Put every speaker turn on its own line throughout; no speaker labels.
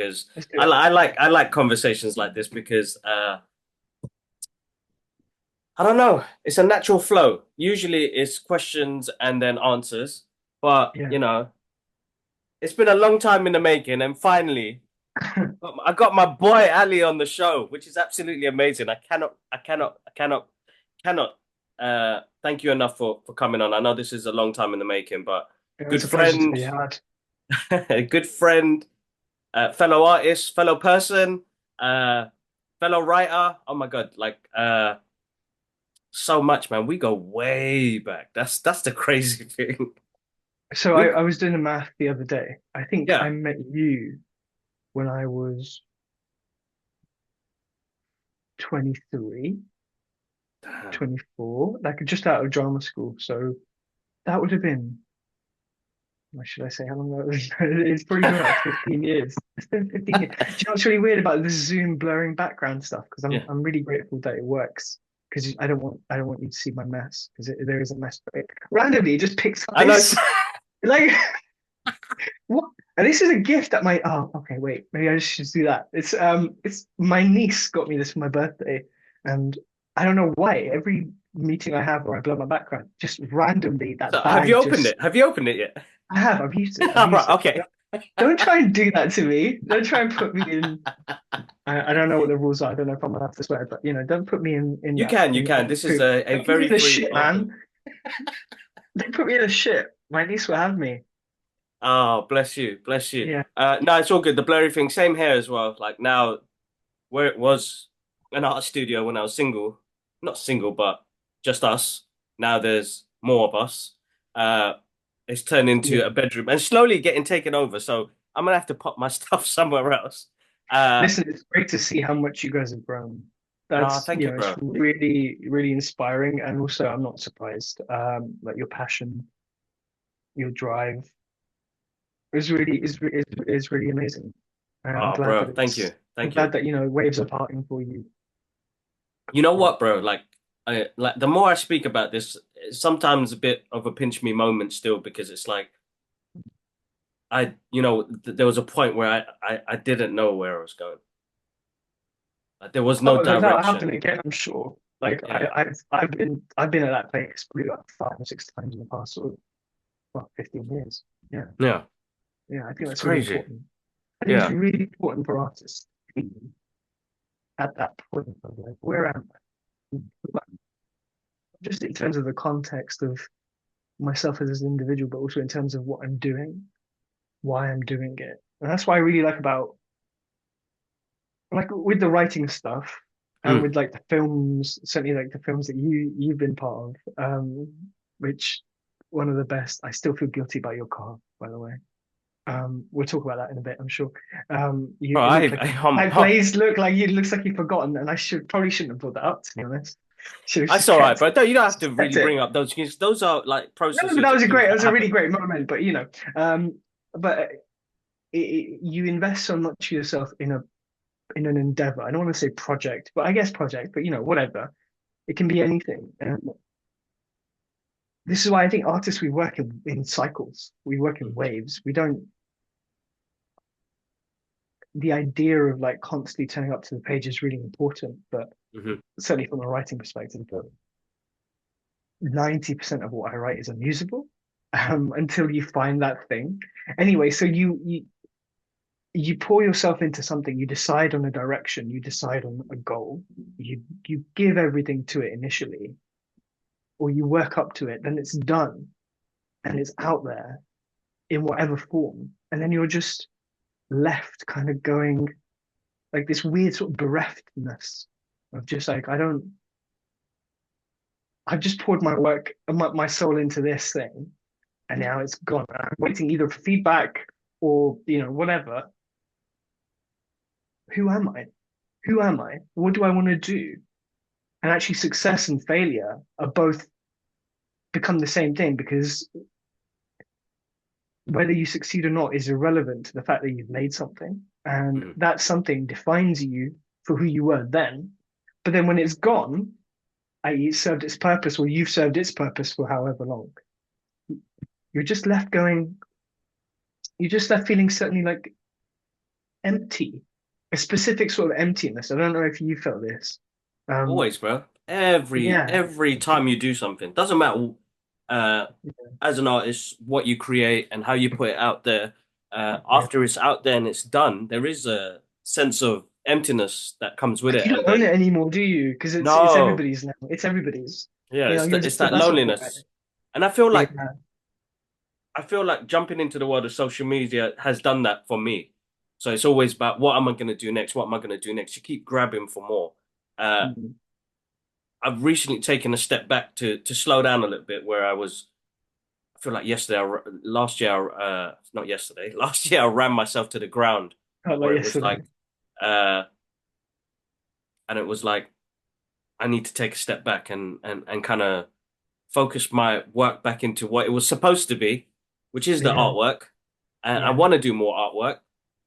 because
Let's do it.
I like conversations like this because I don't know, it's a natural flow. Usually it's questions and then answers, but
Yeah.
you know, it's been a long time in the making, and finally I got my boy Ali on the show, which is absolutely amazing. Cannot thank you enough for coming on. I know this is a long time in the making, but good
It's a pleasure to
friend,
be had.
good friend, fellow artist, fellow person, uh, fellow writer. Oh my God, like so much, man. We go way back. That's the crazy thing.
So
We
I was doing the math the other day. I think I
yeah.
met you when I was 23,
Damn.
24, like just out of drama school. So that would have been, what should I say? How long ago? It's probably been about 15 years. It's been 15 years. Do you know what's really weird about the Zoom blurring background stuff? Because
Yeah.
I'm really grateful that it works. Because I don't want you to see my mess because there is a mess. But it randomly it just picks up
I know.
this like what? And this is a gift that my okay, wait, maybe I should do that. It's my niece got me this for my birthday, and I don't know why. Every meeting I have where I blur my background, just randomly
So
that
have you
bag
opened
just
it? Have you opened it yet?
I have. I've used it. I've
All
used
right.
it.
Okay.
Don't try and do that to me. Don't try and put me in. I don't know what the rules are. I don't know if I'm allowed to swear, but don't put me in
You
that
can. You
in
can.
that
This is
poop.
a
Don't put me
very
in the
free
shit,
open.
man. Don't put me in the shit. My niece will have me.
Oh, bless you. Bless you.
Yeah.
No, it's all good. The blurry thing, same here as well. Like now, where it was an art studio when I was single, not single, but just us. Now there's more of us. Uh, it's turned into
Yeah.
a bedroom and slowly getting taken over. So I'm gonna have to pop my stuff somewhere else. Uh,
Listen, it's great to see how much you guys have grown.
no,
That's,
thank you,
it's
bro.
really, really inspiring. And also, I'm not surprised. Like your passion, your drive is really amazing. I'm
Oh,
glad
bro,
that
thank you,
I'm
thank you.
glad that, waves are parting for you.
You know
Yeah.
what, bro? Like the more I speak about this, it's sometimes a bit of a pinch me moment still because it's like there was a point where I didn't know where I was going. Like, there was no
Oh, that'll happen
direction.
again, I'm sure. Like
Yeah,
I've been at that place probably like 5 or 6 times in the past sort of, well, 15 years. Yeah.
yeah,
Yeah. I think
it's
that's really
crazy.
important. I think it's
Yeah,
really important for artists to be at that point of like, where am I? Just in terms of the context of myself as an individual, but also in terms of what I'm doing, why I'm doing it. And that's what I really like about like with the writing stuff and
mm.
with like the films, certainly like the films that you've been part of, which one of the best. I still feel guilty about your car, by the way. We'll talk about that in a bit, I'm sure.
Bro,
It looked like I glazed look like you looks like you've forgotten, and I should probably shouldn't have brought that up, to be honest. Should have
that's
just
all right,
kept
bro. You don't have to really
kept it.
bring up those things. Those are like
No, but that
processes
was
of
a
things
great, it
that
was a really
happen.
great moment. But but you invest so much of yourself in an endeavor. I don't want to say project, but I guess project. But whatever. It can be anything. And this is why I think artists we work in cycles. We work in waves. We don't. The idea of like constantly turning up to the page is really important, but
Mm-hmm.
certainly from a writing perspective. But 90% of what I write is unusable until you find that thing. Anyway, so you pour yourself into something, you decide on a direction, you decide on a goal, you give everything to it initially, or you work up to it, then it's done and it's out there in whatever form. And then you're just left kind of going like this weird sort of bereftness of just like, I've just poured my work, my soul into this thing, and now it's gone. I'm waiting either for feedback or, whatever. Who am I? Who am I? What do I want to do? And actually, success and failure are both become the same thing because whether you succeed or not is irrelevant to the fact that you've made something. And
Mm-hmm.
that something defines you for who you were then. But then when it's gone, i.e., it served its purpose or you've served its purpose for however long, you're just left going, you're just left feeling certainly like empty, a specific sort of emptiness. I don't know if you felt this. Um,
Always, bro. Every
yeah,
every time you do something, doesn't matter uh as an artist what you create and how you put it out there.
yeah.
After it's out there and it's done, there is a sense of emptiness that comes with
Like
it.
you
And
don't own
then
it anymore, do you? Because it's
no,
everybody's now. It's everybody's.
yeah,
You know, you're
it's
just
that
that's what I,
loneliness. And
yeah.
I feel like jumping into the world of social media has done that for me. So it's always about what am I going to do next? What am I going to do next? You keep grabbing for more. Uh,
Mm.
I've recently taken a step back to slow down a little bit where I feel like last year, not yesterday, last year I ran myself to the ground
Not like
where it was
yesterday.
like, uh, and it was like, I need to take a step back and kind of focus my work back into what it was supposed to be, which is the
Yeah,
artwork. And I
yeah.
want to do more artwork.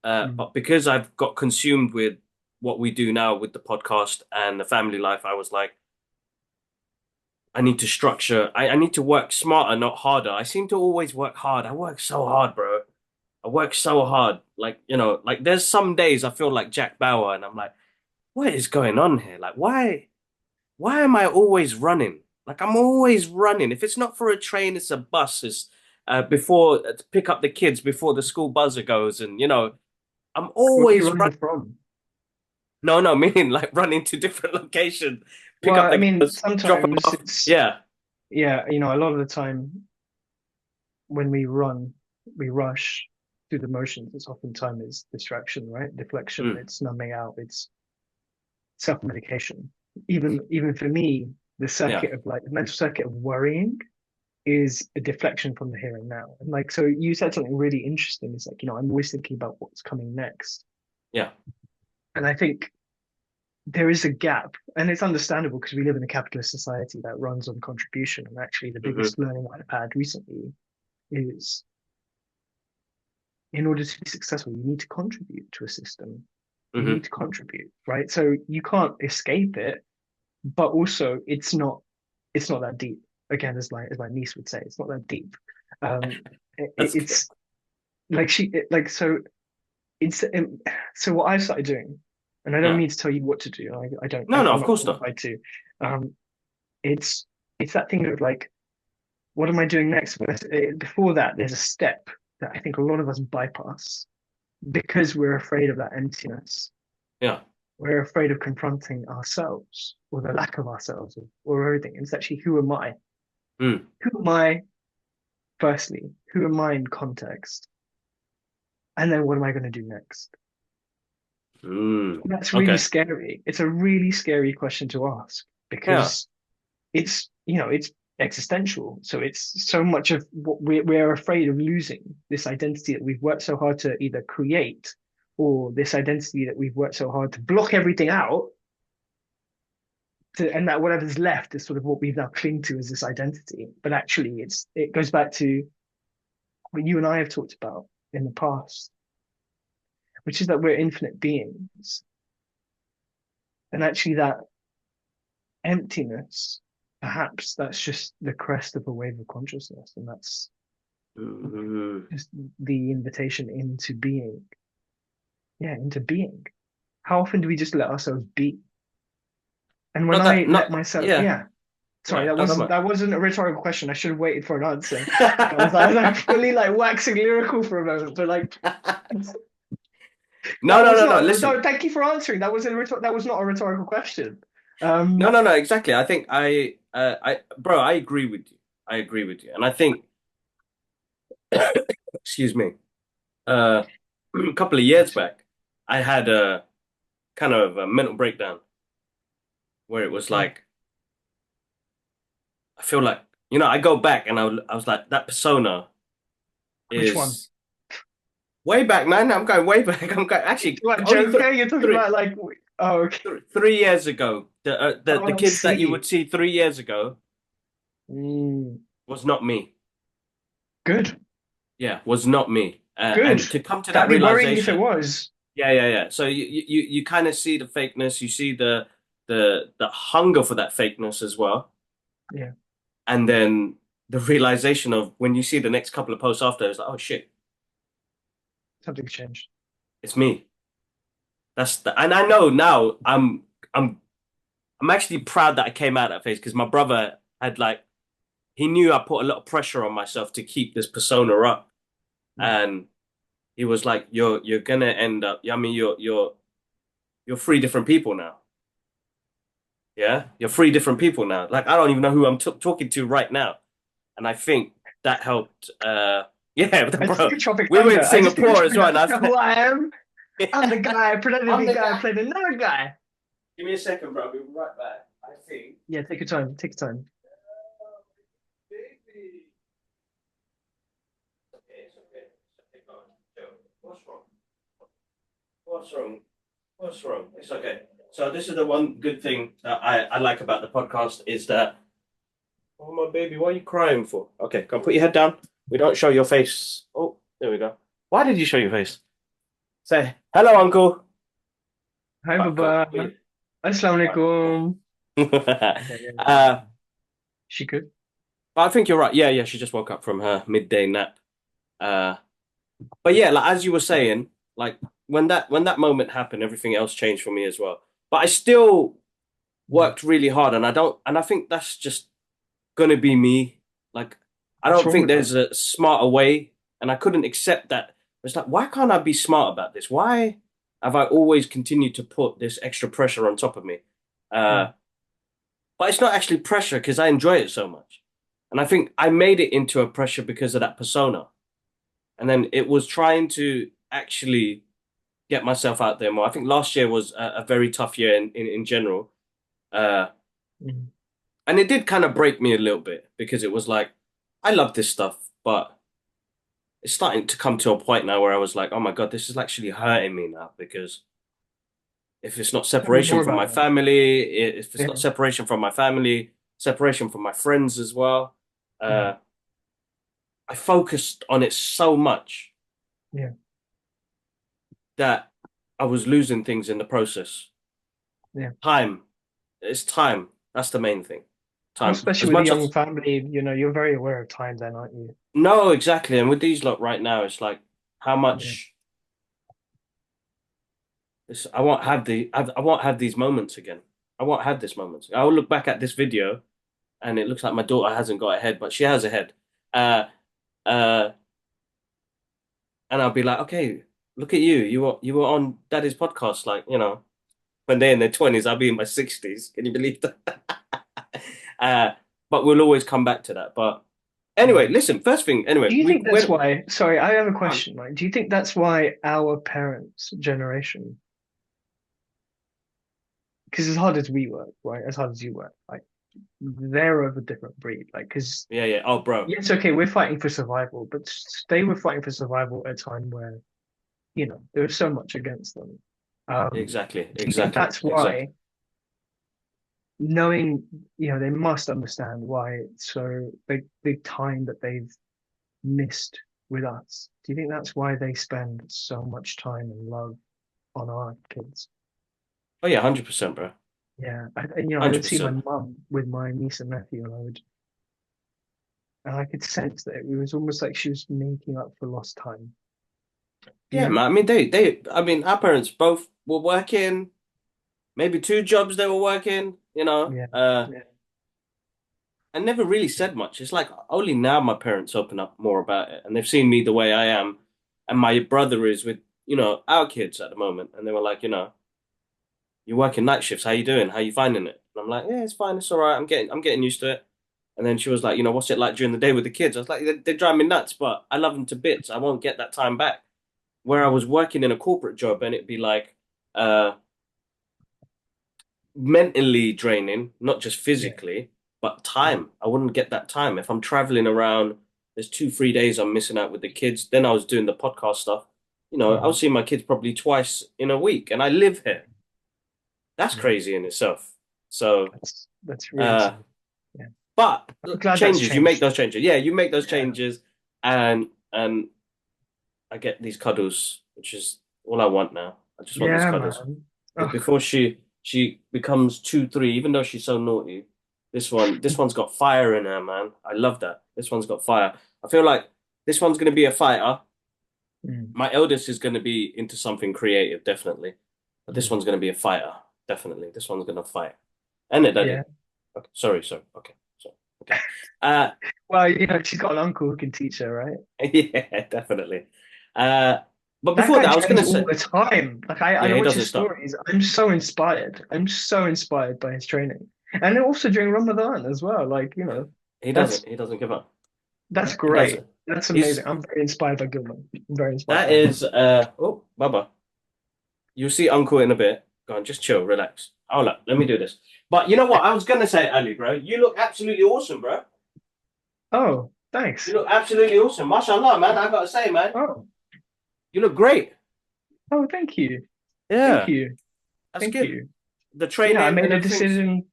Mm.
But because I've got consumed with what we do now with the podcast and the family life, I was like, I need to structure. I need to work smarter, not harder. I seem to always work hard. I work so hard, bro. I work so hard. Like, like there's some days I feel like Jack Bauer and I'm like, what is going on here? Like, why am I always running? Like, I'm always running. If it's not for a train, it's a bus. It's before to pick up the kids before the school buzzer goes. And, I'm
Where are you
always running.
running from?
No, no, meaning like running to different locations, pick
Well,
up
I
the
mean,
girls, drop them
sometimes
off.
it's
Yeah.
yeah. You know, a lot of the time when we run, we rush through the motions. It's oftentimes it's distraction, right? Deflection.
Mm,
It's numbing out. It's self-medication. Even for me, the
yeah.
circuit of like the mental circuit of worrying is a deflection from the here and now. And like, so you said something really interesting. It's like, I'm always thinking about what's coming next.
Yeah.
And I think there is a gap, and it's understandable because we live in a capitalist society that runs on contribution. And actually, the
Hmm.
biggest learning I've had recently is in order to be successful, you need to contribute to a system. You
Hmm.
need to contribute, right? So you can't escape it, but also it's not that deep. Again, as my niece would say, it's not that deep. Um,
That's good.
it's like like so it's so what I've started doing, and I don't
Yeah.
mean to tell you what to do. I don't.
No, no,
I'm
of
not
course not.
qualified to. Um, it's it's that thing of like, what am I doing next? But before that, there's a step that I think a lot of us bypass because we're afraid of that emptiness.
Yeah.
We're afraid of confronting ourselves or the lack of ourselves or everything. And it's actually, who am I?
Mm.
Who am I? Firstly, who am I in context? And then what am I going to do next?
Mm.
That's really
Okay.
scary. It's a really scary question to ask
Yeah.
because it's existential. So it's so much of what we're afraid of losing, this identity that we've worked so hard to either create, or this identity that we've worked so hard to block everything out and that whatever's left is sort of what we've now cling to as this identity. But actually it goes back to what you and I have talked about in the past, which is that we're infinite beings. And actually that emptiness, perhaps that's just the crest of a wave of consciousness. And that's
Mm.
just the invitation into being. Yeah, into being. How often do we just let ourselves be? And when
Not
I
that,
let
not,
myself,
yeah.
yeah, sorry,
Yeah.
that
No, no,
wasn't
no.
that wasn't a rhetorical question. I should have waited for an answer. I was like fully like waxing lyrical for a moment, but like
No,
that
no,
was
no, no.
not.
Listen.
No, thank you for answering. That was not a rhetorical question.
No,
Um,
no, no. Exactly. I think bro, I agree with you. I agree with you. And I think, excuse me, uh, a couple of years back, I had a kind of a mental breakdown where it was
okay.
like, I feel like, I go back and I was like, that persona
Which one?
is way back, man. I'm going way back. I'm going actually
What
only
Joker? You're talking
three,
about like? Oh, okay.
3 years ago. The
Oh, I
kids that you
see.
would see 3 years ago
Mm,
was not me.
good,
Yeah, was not me.
good.
And to come to that
That'd be worrying if it
realization,
was.
yeah, yeah, yeah. So you kind of see the fakeness, you see the hunger for that fakeness as well,
Yeah,
and then the realization of when you see the next couple of posts after, it's like, oh shit,
something changed.
it's me. and I know now I'm I'm actually proud that I came out that phase because my brother had like he knew I put a lot of pressure on myself to keep this persona up,
Yeah.
and he was like, "You're gonna end up. I mean, you're three different people now. Yeah, you're three different people now. Like I don't even know who I'm t talking to right now." And I think that helped. Yeah,
I just took
bro,
a Tropic
we were in
Thunder. I just took a
Singapore as
Tropic
well,
Thunder.
and I
You know who I am? I'm the guy, pretending to
I'm
be
the
a guy,
guy.
playing another guy.
Give me a second, bro. I'll be right back. I think.
Yeah, take your time. Take your time.
Oh, baby. It's okay. It's okay. Go on. Joe, what's wrong? What's wrong? What's wrong? It's okay. So this is the one good thing that I like about the podcast is that, oh my baby, what are you crying for? Okay, come put your head down. We don't show your face. Oh, there we go. Why did you show your face? Say hello, uncle.
Hi,
Right, cool.
Baba.
Right, cool.
Assalamualaikum. Yeah, yeah, yeah, yeah.
uh,
She good?
but I think you're right. Yeah, yeah. She just woke up from her midday nap. Uh, but yeah, like as you were saying, like when that moment happened, everything else changed for me as well. But I still
Mm.
worked really hard, and I think that's just gonna be me. Like, I
What's
don't
wrong
think
with that?
there's a smarter way, and I couldn't accept that. It's like, why can't I be smart about this? Why have I always continued to put this extra pressure on top of me?
Mm.
Uh, but it's not actually pressure because I enjoy it so much, and I think I made it into a pressure because of that persona, and then it was trying to actually get myself out there more. I think last year was a very tough year in general. Uh,
Mm.
And it did kind of break me a little bit because it was like, I love this stuff, but it's starting to come to a point now where I was like, oh my God, this is actually hurting me now because if it's not
Tell me
separation
more
from
about
my
that.
family, if it's not
Yeah.
separation from my family, separation from my friends as well,
Mm.
uh, I focused on it so much
Yeah.
that I was losing things in the process.
Yeah.
Time, it's time. That's the main thing.
Well,
Time.
especially
As
with a
much
young
as,
family, you're very aware of time then, aren't you?
no, exactly. And with these lot right now, it's like how
Yeah.
much. I won't have I won't have these moments again. I won't have this moment. I will look back at this video and it looks like my daughter hasn't got a head, but she has a head. Uh, uh, and I'll be like, okay, look at you. You were on Daddy's podcast, like when they're in their 20s. I'll be in my 60s. Can you believe that? uh, but we'll always come back to that. But anyway,
Mm.
listen. First thing, anyway,
Do you
we
think that's
went
why? Sorry, I have a
on.
question. Like, do you think that's why our parents' generation, because as hard as we work, right, as hard as you work, like they're of a different breed. Like, because
Yeah, yeah. Oh, bro.
yes, okay, we're fighting for survival, but they were fighting for survival at a time where, there was so much against them.
Exactly,
Do you think
exactly,
that's
exactly.
why, knowing, they must understand why it's so the time that they've missed with us? Do you think that's why they spend so much time and love on our kids?
Oh yeah, 100%, bro.
Yeah, I would see my
100%.
mum with my niece and nephew, and I could sense that it was almost like she was making up for lost time. You
Yeah,
know?
man. I mean, I mean, our parents both were working, maybe two jobs they were working,
Yeah, yeah,
and never really said much. It's like only now my parents open up more about it, and they've seen me the way I am, and my brother is with, our kids at the moment, and they were like, you're working night shifts. How you doing? How you finding it? And I'm like, yeah, it's fine. It's all right. I'm getting used to it. And then she was like, what's it like during the day with the kids? I was like, they drive me nuts, but I love them to bits. I won't get that time back. Where I
mm,
was working in a corporate job and it'd be like uh mentally draining, not just
yeah,
physically, but
yeah,
time. I wouldn't get that time. If I'm traveling around, there's 2, 3 days I'm missing out with the kids. Then I was doing the podcast stuff. I
mhm,
was seeing my kids probably twice in a week, and I live here. That's
yeah.
crazy in itself. So,
That's really
uh,
sad. Yeah,
but
I'm glad that's
changes, you make
changed.
those changes. Yeah, you make those
Yeah,
changes, and I get these cuddles, which is all I want now. I just want these
yeah,
cuddles.
man.
Because
Oh,
before she becomes 2, 3, even though she's so naughty, this one's got fire in her, man. I love that. This one's got fire. I feel like this one's gonna be a fighter.
mm,
My eldest is gonna be into something creative, definitely. But this one's gonna be a fighter, definitely. This one's gonna fight. And it,
Yeah.
daddy. Okay, sorry, sorry. Okay, sorry. Okay. Uh,
Well, she's got an uncle who can teach her, right?
yeah, definitely. Uh, but
That
before
guy
that, I was gonna
trains all
say,
the time. Like I
yeah, he
watch his
doesn't stop.
stories. I'm so inspired. I'm so inspired by his training. And then also during Ramadan as well. Like,
He
that's
doesn't. He doesn't give up.
that's
He
great.
doesn't.
That's amazing.
He's
I'm very inspired by Gilman. I'm very inspired
that
by him.
is oh, Baba. You'll see Uncle in a bit. Go on, just chill, relax. Hold up, let me do this. But you know what? I was gonna say, Ali, bro, you look absolutely awesome, bro.
Oh,
You
thanks.
look absolutely awesome. MashaAllah, man. I gotta say, man,
Oh,
you look great.
oh, thank you. Thank
Yeah,
you.
that's
Thank
good.
you.
The
Yeah, I
training
made
and
a
everything's
decision.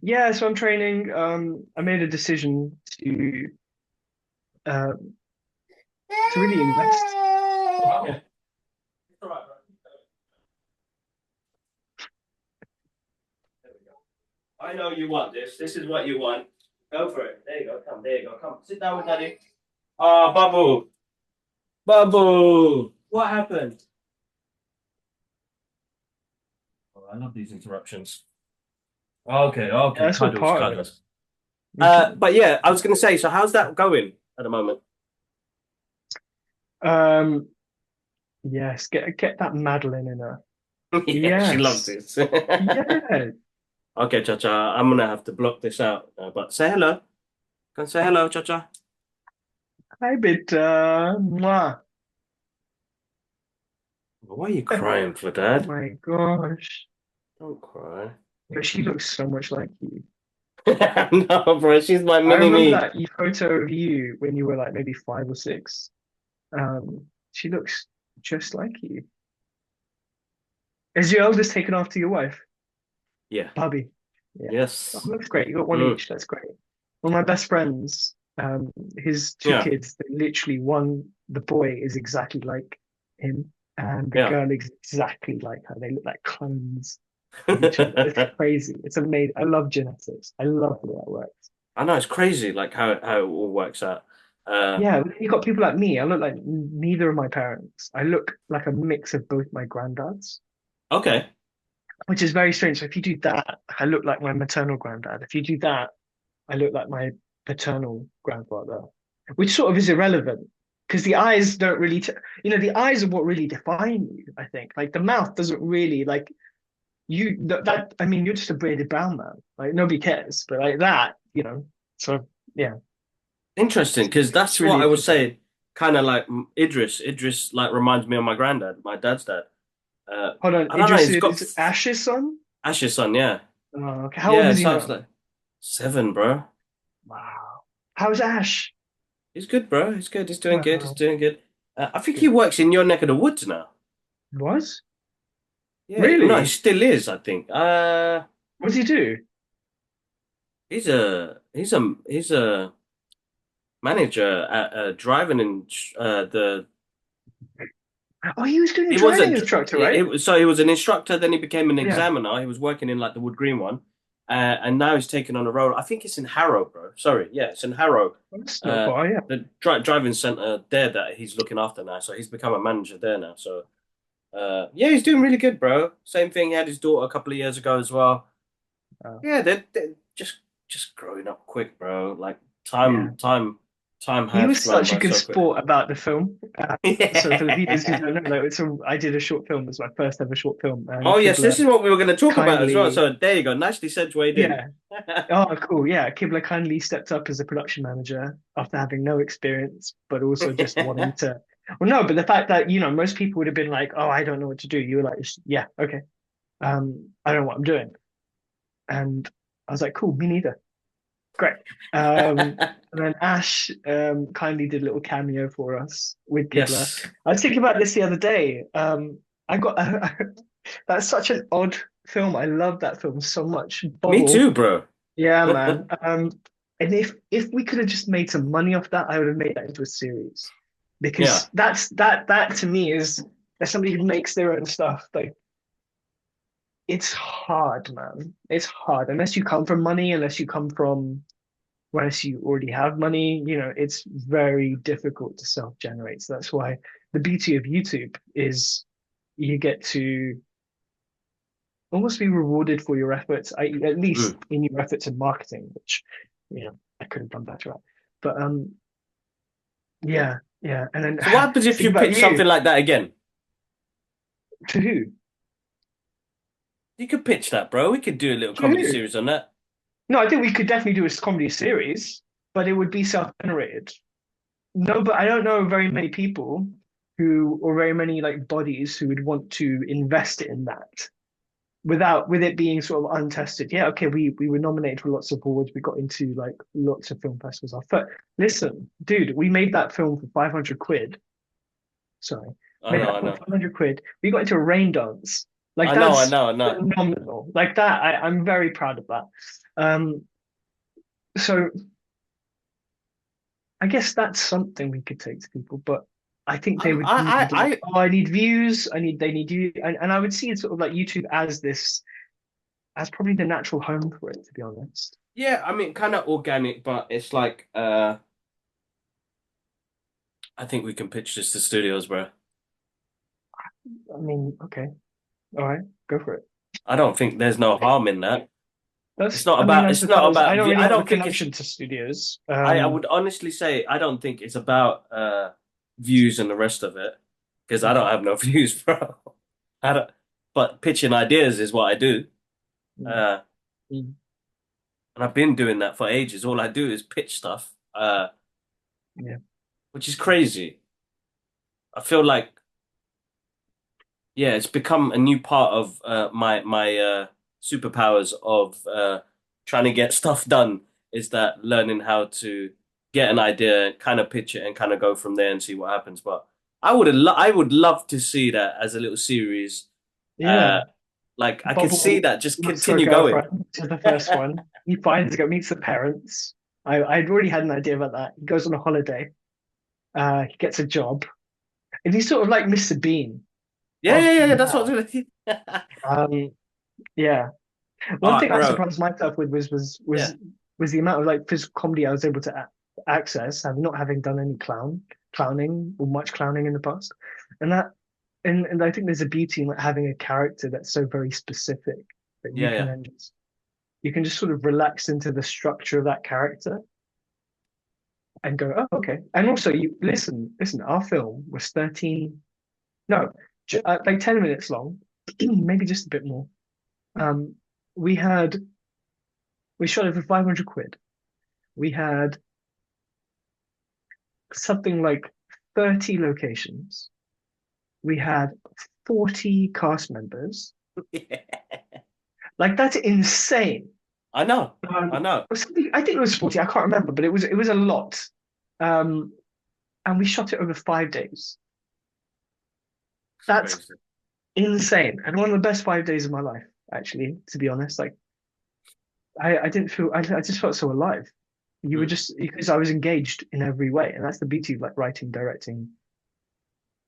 Yeah, so I'm training. I made a decision uh, to really invest. Oh,
okay. It's all right, bro. There we go. I know you want this. This is what you want. Go for it. There you go. Come. There you go. Come. Sit down with daddy. Ah, Babu. Babu. What happened? Oh, I love these interruptions. Okay,
yeah,
okay.
that's all
Cuddles,
part of it.
cuddles. But yeah, I was going to say, so how's that going at the moment?
Um, yes, get that Madeline in her.
Yeah, she loves
Yes.
this.
Yeah.
Okay, Chacha, I'm gonna have to block this out. But say hello. Can say hello, Chacha.
Hi, bit. Mwah.
Why are you crying for, Dad?
My gosh.
Don't cry.
But she looks so much like you.
No, bro, she's my
I
mini
remember
me.
that photo of you when you were like maybe 5 or 6. She looks just like you. Is your eldest taken after your wife?
Yeah.
Bubby. Yeah. Oh,
Yes.
that's great. You got one
Mm.
each. That's great. One of my best friends, his two
Yeah.
kids, they literally the boy is exactly like him, and the
Yeah.
girl is exactly like her. They look like clones of each other. It's crazy. It's amazing. I love genetics. I love the way that works.
I know it's crazy, like how it all works out. Uh,
Yeah, you got people like me. I look like neither of my parents. I look like a mix of both my granddads,
okay.
which is very strange. So if you do that, I look like my maternal granddad. If you do that, I look like my paternal grandfather, which sort of is irrelevant because the eyes don't really, the eyes are what really define you, I think. Like the mouth doesn't really, like I mean, you're just a bearded brown man. Like nobody cares, but like that, so yeah,
Interesting, because
it's
that's what
really
I was
interesting.
saying. Kind of like Idris. Idris like reminds me of my granddad, my dad's dad.
Hold on,
I don't know.
Idris
He's got
is Ash's son?
Ash's son. Yeah.
Oh, okay. How old
Yeah.
is he
So I was
now?
like 7, bro.
Wow. How's Ash?
He's good, bro. He's good. He's doing good. He's
Wow.
doing good. I think he
Good.
works in your neck of the woods now.
What?
Yeah. No, he
Really?
still is. I think.
What does he do?
He's a manager at driving in the.
Oh, he was doing a
He was
driving
a
instructor,
he
right?
was so he was an instructor. Then he became an
Yeah.
examiner. He was working in like the Wood Green one, and now he's taken on a role. I think it's in Harrow, bro. Sorry, yeah, it's in Harrow.
That's not far, yeah.
The driving center there that he's looking after now. So he's become a manager there now. So yeah, he's doing really good, bro. Same thing. He had his daughter a couple of years ago as well.
Oh,
Yeah, they're just growing up quick, bro. Like
yeah.
time
He
has
was
flown
such a
by
good
so quick.
sport about the film. So for the viewers who
Yeah.
don't know, like, I did a short film. It was my first ever short film, and
Oh yes, this
Kibla
is what we were going to talk about as well.
kindly,
So there you go, nicely segued in.
yeah. Oh, cool. Yeah, Kibla kindly stepped up as a production manager after having no experience, but also just wanting to. Well, no, but the fact that, most people would have been like, "Oh, I don't know what to do." You were like, "Yeah, okay. I don't know what I'm doing," and I was like, "Cool, me neither." Great. And then Ash kindly did a little cameo for us with Kibla.
Yes,
I was thinking about this the other day. I got that's such an odd film. I love that film so much.
me
Bubble,
too, bro.
yeah, man. And if we could have just made some money off that, I would have made that into a series
Yeah,
because that to me is as somebody who makes their own stuff. Like it's hard, man. It's hard unless you come from money, unless you come from whereas you already have money, it's very difficult to self-generate. So that's why the beauty of YouTube is you get to almost be rewarded for your efforts, at least
Mm.
in your efforts in marketing, which I could have done better at. But yeah, yeah. And then
So what happens if
think
you
about
pitch something
you.
like that again?
To who?
You could pitch that, bro. We could do a little
To
comedy
who?
series on that.
No, I think we could definitely do a comedy series, but it would be self-generated. No, but I don't know very many people who, or very many like bodies who would want to invest in that with it being sort of untested. Yeah, okay, we were nominated for lots of awards. We got into like lots of film festivals. But listen, dude, we made that film for 500 quid. Sorry,
I
made
know,
that
I
film for
know.
500 quid. We got into a rain dance. Like
I know, I
that's
know, I know.
phenomenal. Like that, I'm very proud of that. Um, so I guess that's something we could take to people, but I think they would need like,
I
oh, I need views. They need you, and I would see it sort of like YouTube as this, as probably the natural home for it, to be honest.
yeah, I mean, kind of organic, but it's like, I think we can pitch this to studios, bro.
I mean, okay, all right, go for it.
I don't think there's no harm in that.
I mean, I
It's not
suppose I
about,
don't really
I
have the
don't think it's,
connection to studios.
I would honestly say, I don't think it's about, views and the rest of it, because I don't have no views, bro. I don't, but pitching ideas is what I do.
Mm,
Uh,
mm,
and I've been doing that for ages. All I do is pitch stuff,
yeah,
which is crazy. I feel like, yeah, it's become a new part of my superpowers of trying to get stuff done is that learning how to get an idea, kind of pitch it, and kind of go from there and see what happens. But I would love to see that as a little series.
yeah.
Uh, like I could see
Bubble
that just
looks for a
continue going.
girlfriend to the first one. He finds meets the parents. I'd already had an idea about that. He goes on a holiday. He gets a job, and he's sort of like Mr. Bean
Yeah,
of
yeah, yeah, yeah. That's what
now.
I was gonna.
Yeah.
All
One
right,
thing I
bro.
surprised myself with
Yeah,
was the amount of like physical comedy I was able to access, not having done any clowning or much clowning in the past, and that and I think there's a beauty in like having a character that's so very specific that
yeah, yeah,
you can just sort of relax into the structure of that character and go, oh, okay. And also, you listen. Our film was 13, no, like 10 minutes long, maybe just a bit more. Um, we had we shot it for 500 quid. We had something like 30 locations. We had 40 cast members.
yeah.
Like that's insane.
I know, I
Um,
know.
I think it was 40. I can't remember, but it was a lot. Um, and we shot it over 5 days.
It's
That's
crazy.
insane. And one of the best 5 days of my life, actually, to be honest. Like I didn't feel I just felt so alive. You were
Mm,
just because I was engaged in every way. And that's the beauty of like writing, directing.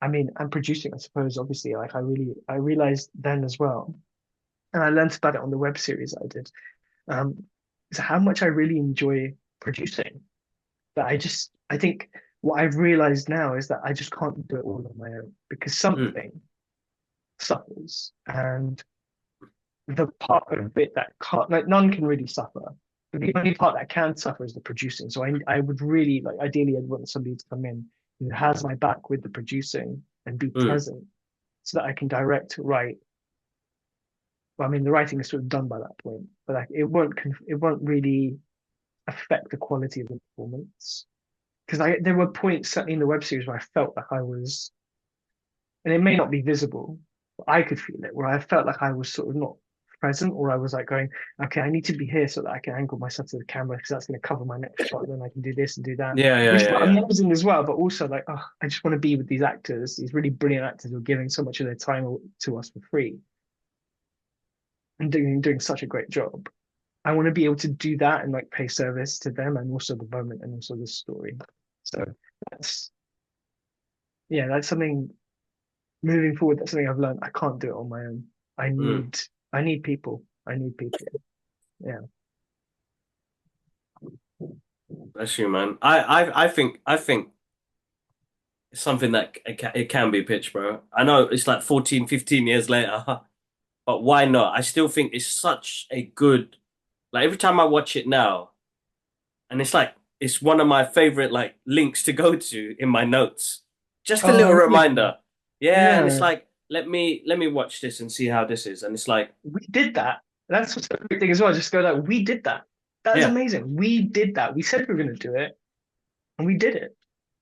I mean, and producing, I suppose, obviously, like I realized then as well. And I learned about it on the web series I did. Um, is how much I really enjoy producing. That I think what I've realized now is that I just can't do it all on my own because
mm,
something suffers. And the part of it that can't, like, none can really suffer. But the only part that can suffer is the producing. So I would really like, ideally, I'd want somebody to come in who has my back with the producing and be
mm,
present so that I can direct, write. Well, I mean, the writing is sort of done by that point, but like, it won't really affect the quality of the performance. Because there were points certainly in the web series where I felt like I was, and it may not be visible, but I could feel it, where I felt like I was sort of not present, or I was like going, okay, I need to be here so that I can angle myself to the camera because that's going to cover my next shot. Then I can do this and do that,
yeah, yeah,
which is
yeah, yeah.
amazing as well. But also like, oh, I just want to be with these actors, these really brilliant actors who are giving so much of their time to us for free and doing such a great job. I want to be able to do that and like pay service to them and also the moment and also the story. So that's that's something moving forward. That's something I've learned. I can't do it on my own. I
Mm.
need I need people. I need people. Yeah.
That's you, man. I think it's something that it can be pitched, bro. I know it's like 14, 15 years later, but why not? I still think it's such a good, like every time I watch it now, and it's like it's one of my favorite like links to go to in my notes. Just a little
Oh, really?
reminder. Yeah, and it's
Yeah,
like let me watch this and see how this is. And it's like,
we did that. That's what's the great thing as well. Just go like, we did that. That is
yeah,
amazing. We did that. We said we were going to do it, and we did it.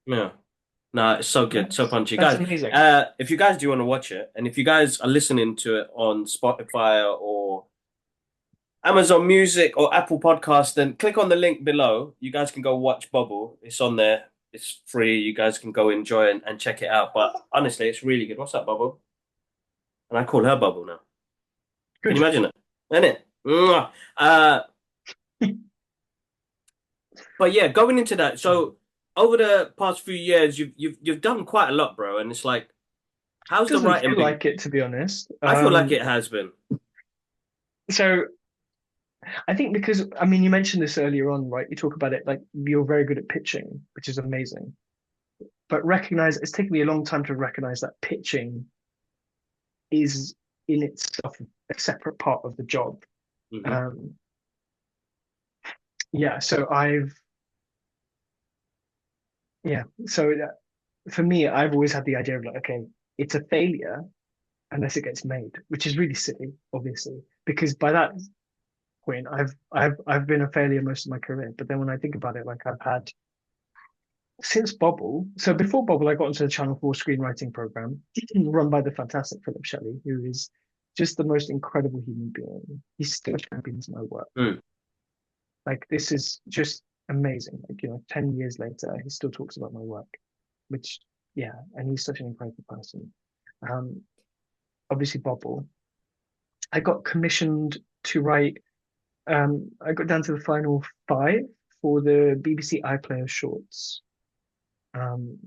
yeah. No, it's so good, so punchy.
That's
Guys,
amazing.
if you guys do want to watch it, and if you guys are listening to it on Spotify or Amazon Music or Apple Podcast, then click on the link below. You guys can go watch Bubble. It's on there. It's free. You guys can go enjoy and check it out. But honestly, it's really good. What's up, Bubble? And I call her Bubble now. Can you
Good.
imagine it? Isn't it? Mwah. But yeah, going into that. So over the past few years, you've done quite a lot, bro. And it's like, how's the
Doesn't
writing
feel
been?
like it, to be honest.
I feel like it has been.
So I think because I mean you mentioned this earlier on, right? You talk about it like you're very good at pitching, which is amazing. But recognize it's taken me a long time to recognize that pitching is in itself a separate part of the job.
Hmm.
Um, yeah, so I've yeah, so for me, I've always had the idea of like, okay, it's a failure unless it gets made, which is really silly, obviously, because by that point, I've been a failure most of my career. But then when I think about it, like I've had since Bobble, so before Bobble, I got into the Channel 4 screenwriting program run by the fantastic Philip Shelley, who is just the most incredible human being. He still champions my work.
Mm.
Like this is just amazing. Like, 10 years later, he still talks about my work, which, yeah, and he's such an incredible person. Um, Obviously Bobble. I got commissioned to write, I got down to the final five for the BBC iPlayer shorts. Um,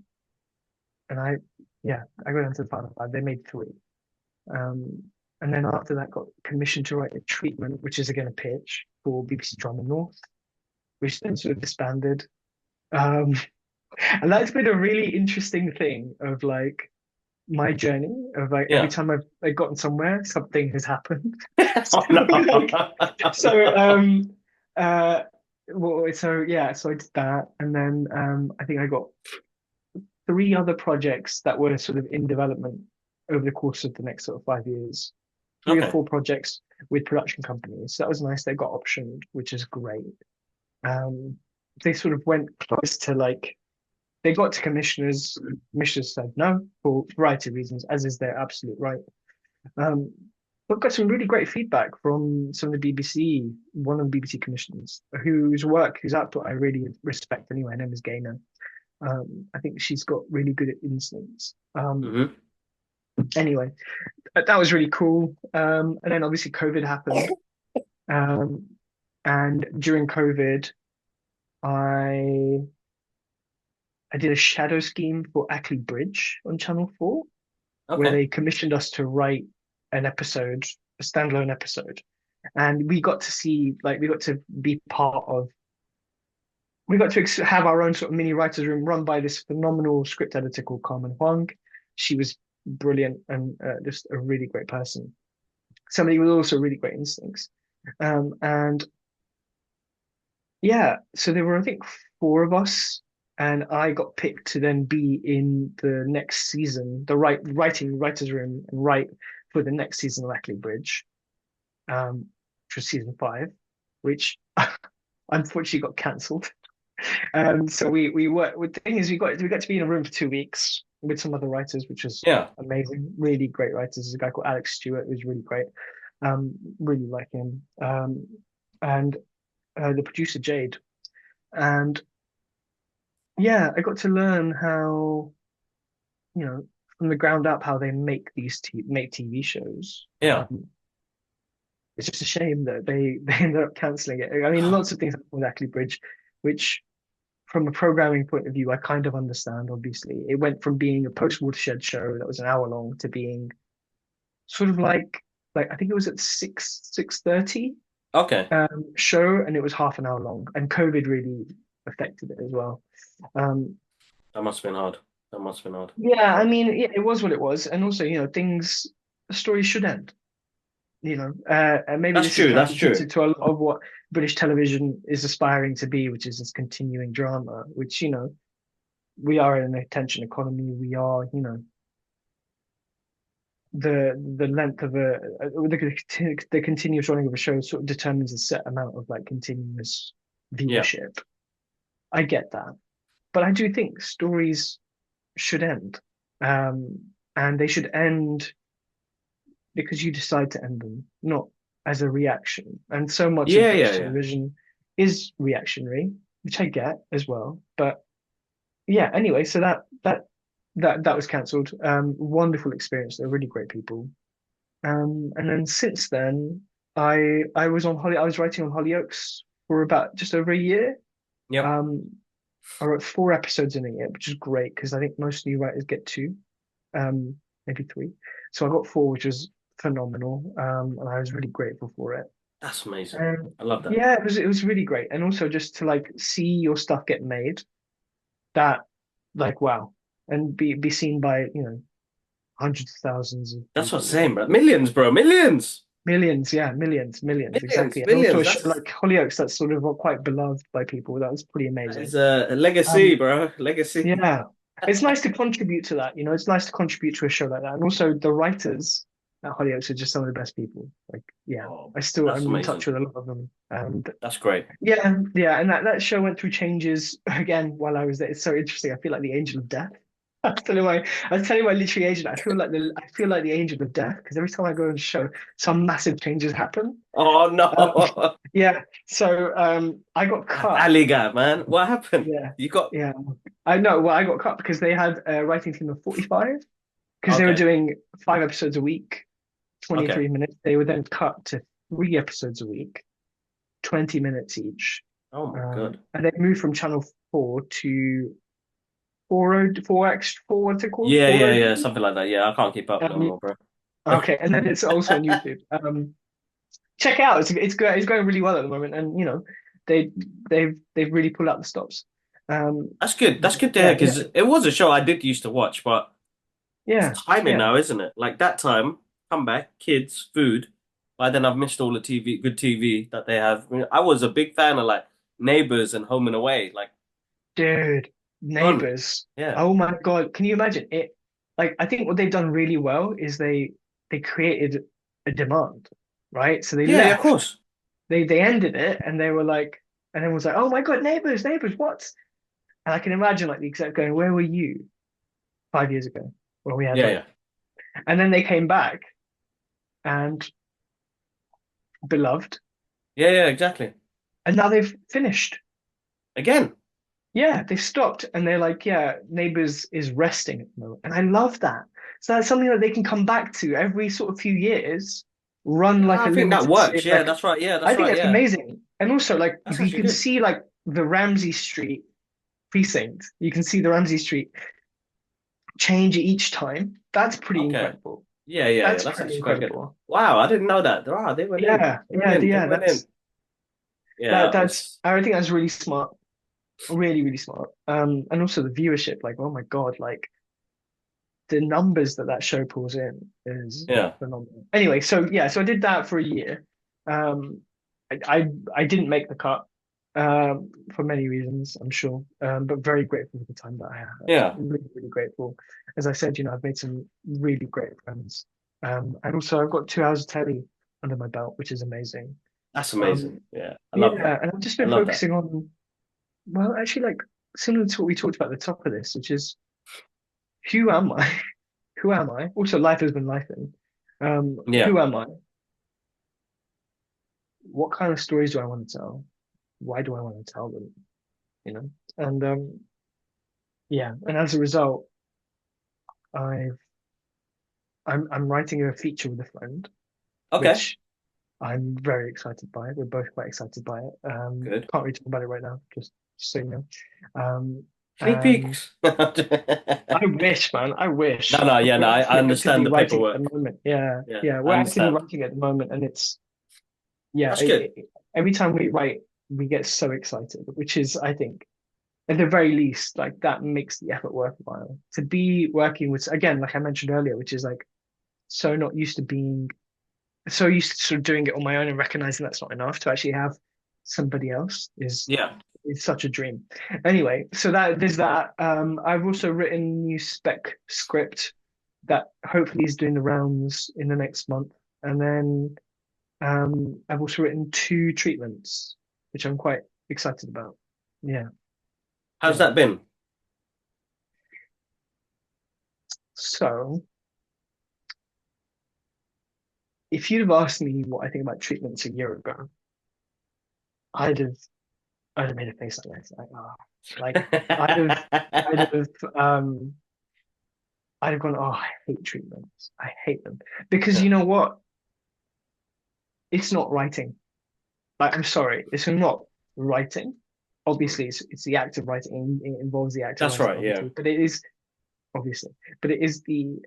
and yeah, I got down to the final five. They made three. Um, and then after that, got commissioned to write a treatment, which is again a pitch for BBC Drama North, which then sort of disbanded. Um, and that's been a really interesting thing of like my journey of like every
Yeah.
time I've gotten somewhere, something has happened. So
Oh no.
like, so uh, well, so yeah, so I did that, and then I think I got three other projects that were sort of in development over the course of the next sort of 5 years. Three or
Okay.
four projects with production companies. So that was nice. They got optioned, which is great. Um, they sort of went close to like they got to commissioners. Commissioners said no for a variety of reasons, as is their absolute right. Um, but got some really great feedback from some of the BBC, one of the BBC commissioners, whose output I really respect anyway. Her name is Gaynor. I think she's got really good instincts.
Hmm.
Anyway, that was really cool. And then obviously COVID happened. Um, and during COVID, I I did a shadow scheme for Ackley Bridge on Channel 4, where
Okay.
they commissioned us to write an episode, a standalone episode. And we got to see, like, we got to be part of, we got to have our own sort of mini writers' room run by this phenomenal script editor called Carmen Huang. She was brilliant and just a really great person. Somebody with also really great instincts. And yeah, so there were, I think, four of us, and I got picked to then be in the next season, the writers' room, and write for the next season of Ackley Bridge, which was season five, which unfortunately got cancelled. So we were the thing is we got to be in a room for 2 weeks with some other writers, which was
Yeah.
amazing, really great writers. There's a guy called Alex Stewart who's really great. Really like him. And the producer Jade. And yeah, I got to learn how, from the ground up, how they make TV shows.
Yeah.
It's just a shame that they ended up canceling it. I mean, lots of things happened with Ackley Bridge, which, from a programming point of view, I kind of understand. Obviously, it went from being a post-watershed show that was an hour long to being sort of like I think it was at 6:30
Okay.
show, and it was half an hour long. And COVID really affected it as well. Um,
That must have been hard. That must have been hard.
Yeah, I mean, yeah, it was what it was, and also, stories should end. And maybe
That's
this is
true. That's
counter
true.
to a lot of what British television is aspiring to be, which is this continuing drama, which, we are in an attention economy. We are, the length of the continuous running of a show sort of determines a set amount of like continuous
Yeah.
viewership. I get that, but I do think stories should end, um, and they should end because you decide to end them, not as a reaction. And so much of
Yeah, yeah,
British
yeah.
television is reactionary, which I get as well. But yeah, anyway, so that was cancelled. Wonderful experience. They're really great people. And then since then, I was on Holly. I was writing on Hollyoaks for about just over a year.
Yep.
Um, I wrote 4 episodes in a year, which is great because I think most new writers get two, um, maybe three. So I got four, which was phenomenal. And I was really grateful for it.
That's amazing.
And
I love that.
yeah, it was really great. And also just to like see your stuff get made, that like wow, and be seen by hundreds of thousands of
That's what I'm
people.
saying, bro. Millions, bro. Millions.
Millions, yeah, millions, millions,
Millions,
exactly. And also
millions.
a show
That's
like Hollyoaks that's sort of quite beloved by people. That was pretty
that is
amazing.
a legacy,
Um,
bro. Legacy.
yeah, it's nice to contribute to that. It's nice to contribute to a show like that. And also the writers at Hollyoaks are just some of the best people. Like, yeah,
Oh, that's
I'm in touch
amazing.
with a lot of them. And
That's great.
yeah, yeah, and that show went through changes again while I was there. It's so interesting. I feel like the angel of death. I was telling my literary agent, I feel like the angel of death because every time I go on a show, some massive changes happen.
Oh
Um,
no.
yeah, so I got cut.
Alley guy, man. What happened?
Yeah,
You got
yeah, I know. Well, I got cut because they had a writing team of 45 because they were
okay.
doing 5 episodes a week,
Okay.
23 minutes. They were then cut to 3 episodes a week, 20 minutes each.
Oh my God.
And they moved from Channel 4 to 4 what's it called?
Yeah, yeah,
4OD.
yeah. Something like that. Yeah, I can't keep up no
Um,
more, bro.
okay, and then it's also on YouTube. Check it out. It's going really well at the moment, and they they've really pulled out the stops. Um,
That's good. That's good to hear
yeah,
because it was a show I did used to watch, but it's
yeah,
timing
yeah.
now, isn't it? Like that time, come back, kids, food. By then I've missed all the TV, good TV that they have. I mean, I was a big fan of like Neighbors and Home and Away, like
Dude,
gone.
Neighbors.
Yeah.
Oh my God, can you imagine it? Like, I think what they've done really well is they created a demand, right? So they
Yeah, yeah, of
left,
course.
they ended it, and they were like, and everyone was like, oh my God, Neighbors, Neighbors, what? And I can imagine like the exec going, where were you 5 years ago when we had
Yeah,
like,
yeah.
and then they came back and beloved,
Yeah, yeah, exactly.
and now they've finished.
Again.
Yeah, they've stopped and they're like, yeah, Neighbours is resting at the moment. And I love that. So that's something that they can come back to every sort of few years, run
Yeah,
like
I
a
think that
limited
works.
series.
Yeah,
Like,
that's right. Yeah,
I
that's
think
right.
that's
Yeah.
amazing. And also, like,
That's
if you
actually
can
good.
see like the Ramsey Street precinct, you can see the Ramsey Street change each time. That's pretty
Okay.
incredible.
Yeah, yeah, yeah.
That's
That's
pretty
actually quite good.
incredible.
Wow, I didn't know that. Wow, they went in.
Yeah,
They went
yeah,
in. They
yeah.
went in. Yeah,
That's
it's
I think that's really smart. Really, really smart. And also the viewership, like, oh my God, like the numbers that show pulls in is
yeah.
phenomenal. Anyway, so yeah, so I did that for a year. Um, I didn't make the cut for many reasons, I'm sure, but very grateful for the time that I had.
Yeah.
Really, really grateful. As I said, I've made some really great friends, and also I've got 2 hours of telly under my belt, which is amazing.
That's
Um,
amazing. Yeah. I love that.
yeah, and I've just
I
been
love that.
focusing on, well, actually, like similar to what we talked about at the top of this, which is who am I? Who am I? Also, life has been life.
Yeah.
Who am I? What kind of stories do I want to tell? Why do I want to tell them? You know, and yeah, and as a result, I've I'm writing a feature with a friend,
Okay.
which I'm very excited by. We're both quite excited by it.
Good.
Can't really talk about it right now, just so you know. Um,
Sneak
and
peeks.
I wish, man, I
No,
wish.
no, yeah, no,
We're
I
actually
understand
actively
the
writing at
paperwork.
the moment. Yeah,
Yeah,
yeah,
I
we're actively
understand.
writing at the moment, and it's yeah.
That's good.
Every time we write, we get so excited, which is, I think, at the very least, like that makes the effort worthwhile. To be working with, again, like I mentioned earlier, which is like so not used to being so used to sort of doing it on my own and recognizing that's not enough to actually have somebody else
Yeah.
is such a dream. Anyway, so that there's that. I've also written a new spec script that hopefully is doing the rounds in the next month. And then I've also written two treatments, which I'm quite excited about. Yeah,
How's
yeah.
that been?
So if you'd have asked me what I think about treatments a year ago, I'd have I'd have made a face like this, like like I'd have I'd have um I'd have gone, oh, I hate treatments. I hate them because
Yeah.
you know what? It's not writing. Like, I'm sorry, it's not writing.
Mm.
Obviously, it's the act of writing. It involves the act of
That's
writing,
right. Yeah.
obviously, but it is obviously, but it is the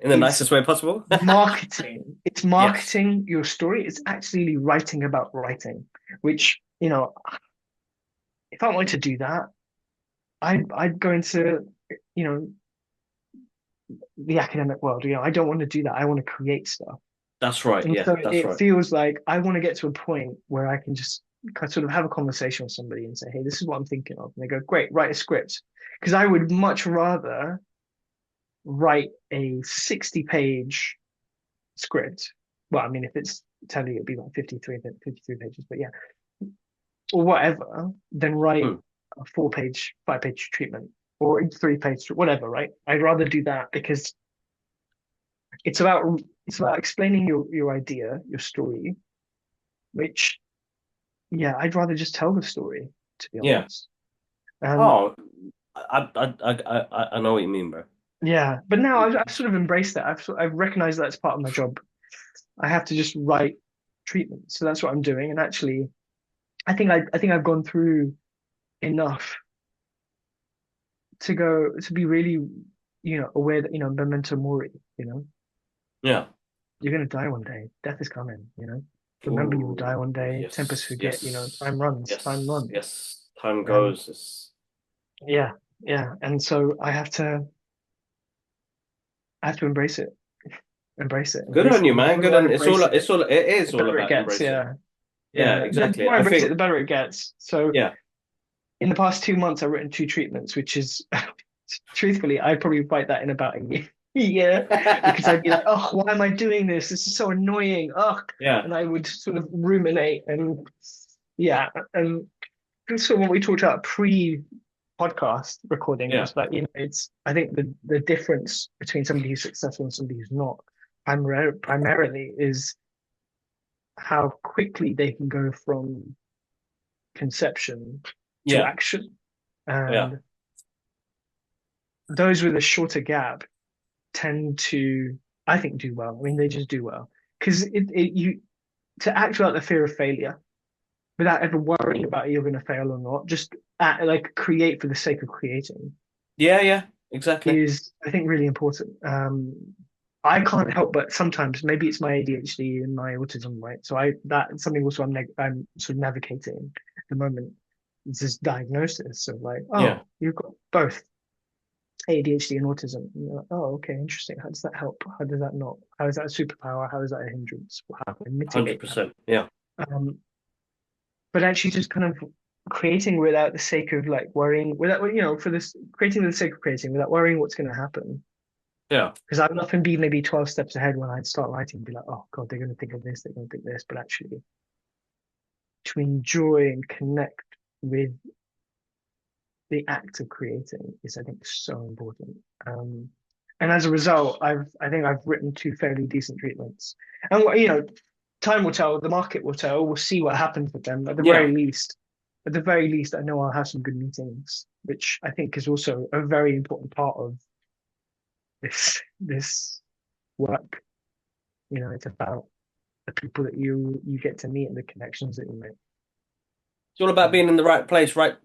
In the
it's
nicest way possible.
marketing. It's
Yes.
marketing your story. It's actually writing about writing, which, if I wanted to do that, I'd go into, you know, the academic world. I don't want to do that. I want to create stuff.
That's right.
And
Yeah.
so
That's
it
right.
feels like I want to get to a point where I can just sort of have a conversation with somebody and say, hey, this is what I'm thinking of. And they go, great, write a script. Because I would much rather write a 60-page script. Well, I mean, if it's telly, it'd be like 53 pages, but yeah, or whatever, than write
Mm.
a 4-page, 5-page treatment or 3-page, whatever, right? I'd rather do that because it's about it's about explaining your idea, your story, which yeah, I'd rather just tell the story, to be
Yeah.
honest. Um,
Oh, I know what you mean, bro.
yeah, but now I've sort of embraced that. I've recognized that's part of my job. I have to just write treatment, so that's what I'm doing. And actually, I think I've gone through enough to be really, aware that memento mori.
Yeah.
You're gonna die one day. Death is coming. Remember you will die
Ooh,
one day. Tempest
yes,
forget.
yes,
Time runs. Time
yes,
runs.
yes. Time
Um,
goes. It's
yeah, yeah, and so I have to
good
embrace
on
it.
you,
And the
man.
more
Good
I
on.
embrace it,
It is
the
all
better it
about
gets.
embracing.
Yeah,
Yeah,
yeah. The
exactly.
more I
I
embrace it,
think.
the better it gets. So
Yeah.
in the past 2 months, I've written two treatments, which is truthfully, I'd probably write that in about a year. Yeah, because I'd be like, oh, why am I doing this? This is so annoying. Ugh.
Yeah.
And I would sort of ruminate and yeah. And so when we talked about pre-podcast recording, it
Yeah.
was like, I think the difference between somebody who's successful and somebody who's not primarily is how quickly they can go from conception to
Yeah.
action.
Yeah.
And those with a shorter gap tend to, I think, do well. I mean, they just do well because you to act without the fear of failure, without ever worrying about you're going to fail or not, just like create for the sake of creating
Yeah. Yeah. Exactly.
is, I think, really important. I can't help but sometimes maybe it's my ADHD and my autism, right? So that's something also I'm sort of navigating at the moment. It's this diagnosis of like,
Yeah.
oh, you've got both ADHD and autism. And you're like, oh, okay, interesting. How does that help? How does that not? How is that a superpower? How is that a hindrance? How can I mitigate that?
100%. Yeah.
Um, but actually just kind of creating without the sake of like worrying, without, for this, creating for the sake of creating without worrying what's going to happen.
Yeah.
Because I'd often be maybe 12 steps ahead when I'd start writing and be like, oh God, they're going to think of this, they're going to think this. But actually, to enjoy and connect with the act of creating is, I think, so important. And as a result, I think I've written two fairly decent treatments. And time will tell, the market will tell, we'll see what happens with them.
Yeah.
At the very least, I know I'll have some good meetings, which I think is also a very important part of this work. It's about the people that you get to meet and the connections that you make.
It's all about
Um,
being in the right place, right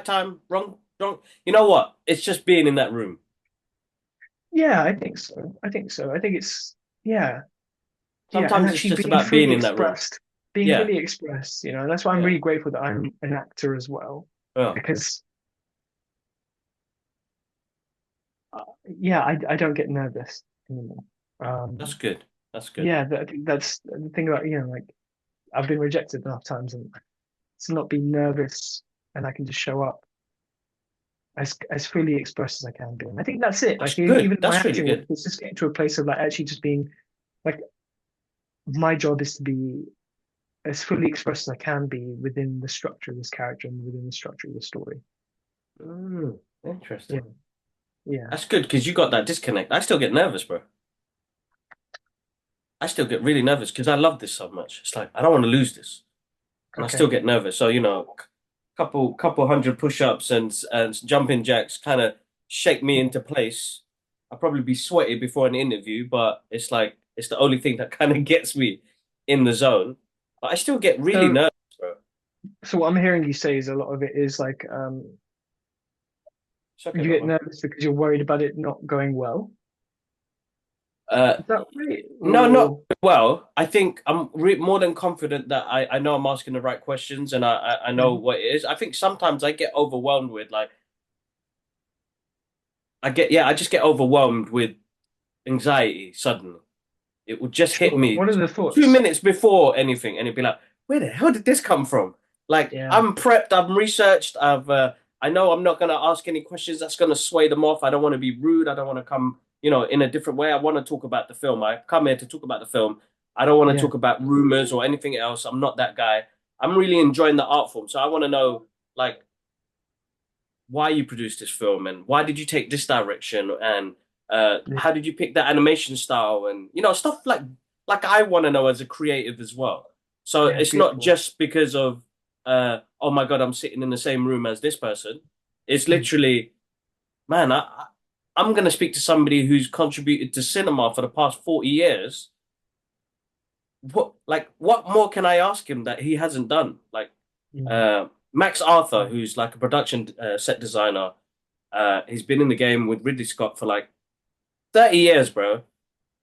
time, wrong. You know what? It's just being in that room.
yeah, I think so. I think so. I think it's yeah, yeah, and
Sometimes it's
actually
just
being
about
fully
being in that room.
expressed, being
Yeah.
fully expressed. And that's why I'm
Yeah.
really grateful that I'm an actor as well,
Yeah.
because yeah, I don't get nervous anymore.
That's
Um,
good. That's good.
yeah, I think that's the thing about, like I've been rejected enough times and to not be nervous and I can just show up as fully expressed as I can be. And I think that's it.
That's
Like
good.
even my
That's really
acting work,
good.
it's just getting to a place of like actually just being like my job is to be as fully expressed as I can be within the structure of this character and within the structure of the story. Yeah,
Interesting.
yeah.
That's good because you got that disconnect. I still get nervous, bro. I still get really nervous because I love this so much. It's like I don't want to lose this, and I
Okay.
still get nervous. So couple hundred push-ups and jumping jacks kind of shake me
Yeah.
into place. I'll probably be sweaty before an interview, but it's like it's the only thing that kind of gets me in the zone. But I still get really
So
nervous, bro.
so what I'm hearing you say is a lot of it is like
It's okay,
you
bro,
get
man.
nervous because you're worried about it not going well.
Uh,
Is that right?
no, not
Or
well. I think I'm re more than confident that I know I'm asking the right questions and I know
Mhm.
what it is. I think sometimes I get overwhelmed with like I just get overwhelmed with anxiety suddenly. It would just hit
Sure.
me
What are the
two
thoughts?
minutes before anything, and it'd be like, where the hell did this come from? Like,
Yeah.
I'm prepped, I'm researched, I know I'm not gonna ask any questions that's gonna sway them off. I don't want to be rude. I don't want to come, in a different way. I want to talk about the film. I come here to talk about the film. I don't want to
Yeah.
talk about rumors or anything else. I'm not that guy. I'm really enjoying the art form, so I want to know, like, why you produced this film and why did you take this direction and
Yeah.
how did you pick that animation style and stuff like I want to know as a creative as well. So
Yeah.
it's not
Beautiful.
just because of oh my God, I'm sitting in the same room as this person. It's
Mm.
literally, man, I'm gonna speak to somebody who's contributed to cinema for the past 40 years. What more can I ask him that he hasn't done? Like
Mm.
Max Arthur,
Yeah.
who's like a production set designer. He's been in the game with Ridley Scott for like 30 years, bro.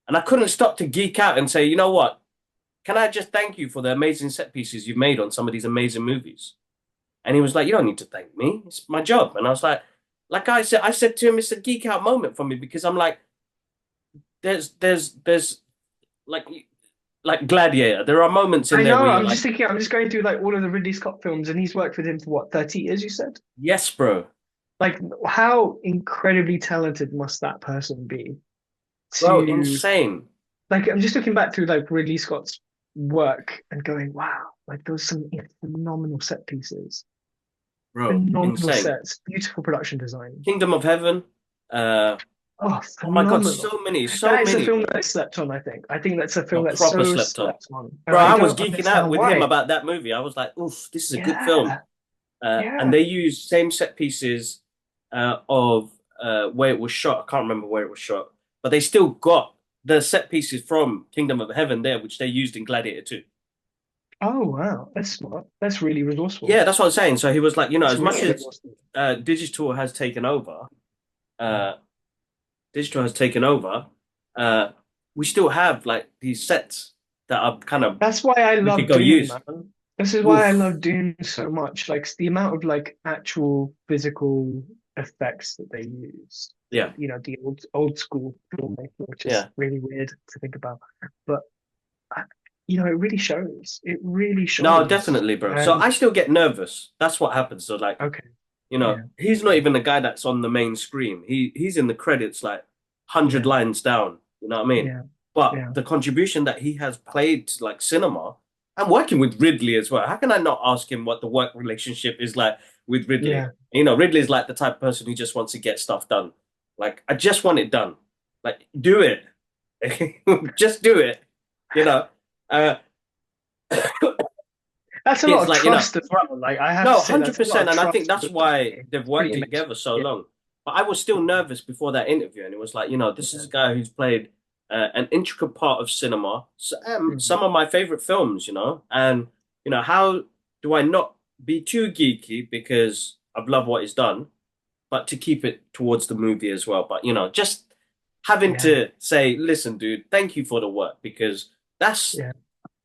And I couldn't stop to geek out and say, you know what? Can I just thank you for the amazing set pieces you've made on some of these amazing movies? And he was like, you don't need to thank me. It's my job. And I was like I said to him, it's a geek out moment for me because I'm like, there's like like Gladiator. There are moments in
I
there
know.
where you're
I'm
like,
just thinking. I'm just going through like all of the Ridley Scott films, and he's worked with him for what, 30 years? You said.
yes, bro,
Like, how incredibly talented must that person be
bro,
to
insane,
like? I'm just looking back through like Ridley Scott's work and going, wow, like those some phenomenal set pieces,
bro,
phenomenal
insane.
sets, beautiful production design.
Kingdom of Heaven. Uh,
Oh,
oh my God,
phenomenal.
so
That is a
many,
film
bro.
that I slept on, I think. I think that's a
Bro,
film that's
proper
so
slept on.
slept on. And
Bro,
I
I was
don't
geeking out
understand
with him
why.
about that movie. I was like, oof, this is a good film.
Yeah,
And
yeah.
they used same set pieces of where it was shot. I can't remember where it was shot, but they still got the set pieces from Kingdom of Heaven there, which they used in Gladiator 2.
Oh, wow. That's smart. That's really resourceful.
Yeah, that's what I'm saying. So he was like,
That's
as much
really
as
resourceful.
digital has taken over,
Mm.
uh, digital has taken over, uh, we still have like these sets that are kind of
That's why I
we could
love
go
Dune,
use.
man. This is why I
Oof.
love Dune so much. Like the amount of like actual physical effects that they use.
Yeah.
The old school filmmaking, which is
Yeah.
really weird to think about. But uh, it really shows. It really
No,
shows.
definitely, bro. So
And
I still get nervous. That's what happens. So like,
okay, yeah,
he's not even the guy that's on the main screen. He's in the credits like 100
yeah,
lines down. You know what I mean?
yeah,
But
yeah,
the contribution that he has played to like cinema, I'm working with Ridley as well. How can I not ask him what the work relationship is like with Ridley?
yeah.
Ridley's like the type of person who just wants to get stuff done. Like, I just want it done. Like, do it. Just do it. You know? Uh,
That's a lot
it's
of
like,
trust as well. Like I have
no,
to say, that's a lot
100%.
of
And I think
trust.
that's why they've
It's
worked
pretty amazing.
together so
Yeah,
long. But I was still nervous before that interview. And it was like, this is a guy who's played an intricate part of cinema,
Mhm.
some of my favorite films, and, how do I not be too geeky because I've loved what he's done, but to keep it towards the movie as well. But, just having
Yeah,
to say, listen, dude, thank you for the work because that's
yeah,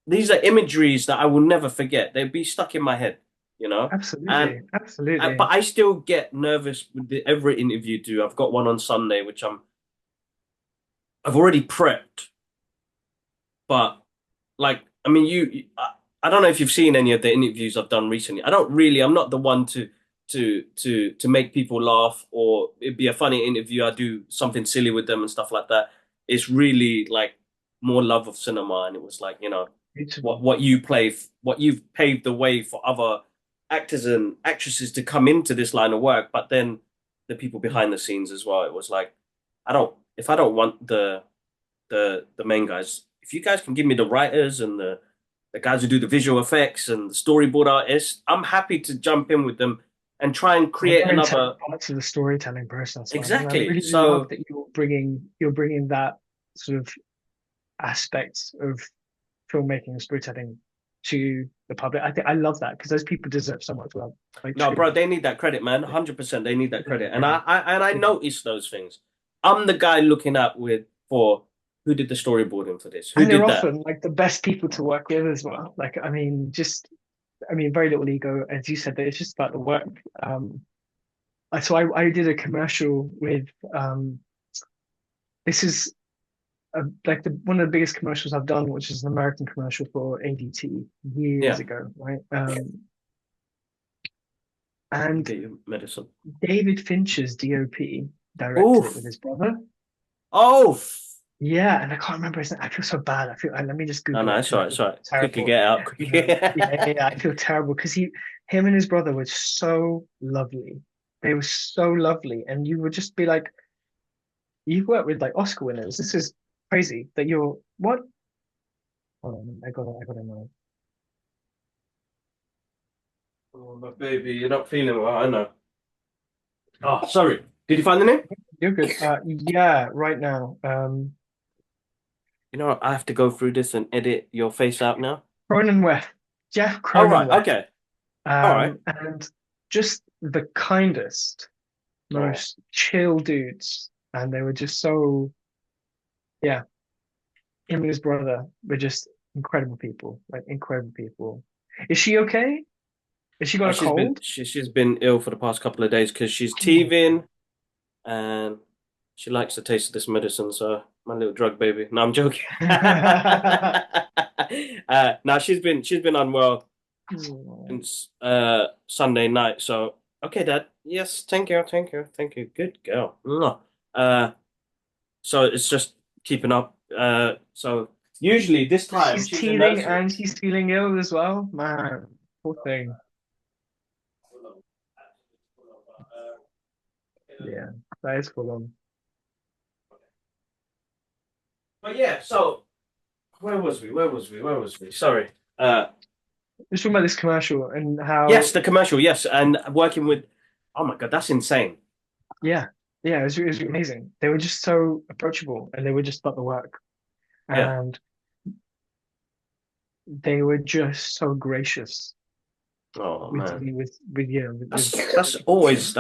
these are imageries that I will never forget. They'll be stuck in my head, and
absolutely, absolutely.
but I still get nervous with every interview. Do I've got one on Sunday, which I'm I've already prepped, but like, I mean, I don't know if you've seen any of the interviews I've done recently. I'm not the one to make people laugh or it'd be a funny interview. I do something silly with them and stuff like that. It's really like more love of cinema, and it was like,
Beautiful.
what you've paved the way for other actors and actresses to come into this line of work, but then the people behind the scenes as well. It was like, if I don't want the main guys. If you guys can give me the writers and the guys who do the visual effects and the storyboard artists, I'm happy to jump in with them and try and
Well,
create
they're integral
another.
parts of the storytelling process, man. And I
Exactly.
really love
So
that you're bringing that sort of aspect of filmmaking and storytelling to the public. I love that because those people deserve so much love. Like
no, bro,
truly,
they need that credit, man. 100% they need that credit. And
yeah,
I
yeah.
noticed those things. I'm the guy looking up with for who did the storyboarding for this? Who
And they're
did that?
often like the best people to work with as well. Like, I mean, very little ego, as you said, that it's just about the work. So I did a commercial with this is like one of the biggest commercials I've done, which is an American commercial for ADT years
Yeah,
ago, right?
you
And
get your medicine.
David Fincher's DOP directed it with
Oof.
his brother.
Oh,
Yeah, and I can't remember his name. I feel so bad. Let me just
no,
Google
no,
it
it's
because
all
I
right,
feel
it's all right. Quickly
terrible.
get out. Quickly.
Yeah, I feel terrible because him and his brother were so lovely. They were so lovely, and you would just be like, you've worked with like Oscar winners. This is crazy that you're what? Hold on, I got to know.
Oh, my baby, you're not feeling well, I know. Oh, sorry. Did you find the name?
You're good. Yeah, right now.
You know what? I have to go through this and edit your face out now.
Cronenweth, Jeff
All right.
Cronenweth.
Okay. All right.
And just the kindest,
Oh,
most chill dudes, and they were just so, yeah. Him and his brother were just incredible people, like incredible people. Is she okay? Has she got a cold?
she's been ill for the past couple of days because she's
Oh.
teething and she likes the taste of this medicine. So my little drug baby. No, I'm joking. Now she's been unwell
Oh,
since Sunday night. So okay, Dad. Yes, thank you, thank you, thank you. Good girl. Mwah. Uh, so it's just keeping up. So usually this time
she's
she's in
teething
nursery.
and she's feeling ill as well. Man, poor thing. Yeah, that is full on.
But yeah, so where was we? Where was we? Where was we? Sorry. Uh,
Just talking about this commercial and
yes,
how,
the commercial. Yes, and working with. Oh my God, that's insane.
yeah, yeah, it was amazing. They were just so approachable and they were just about the work.
Yeah.
And they were just so gracious
Oh
with
man,
with you know with
that's
yeah,
always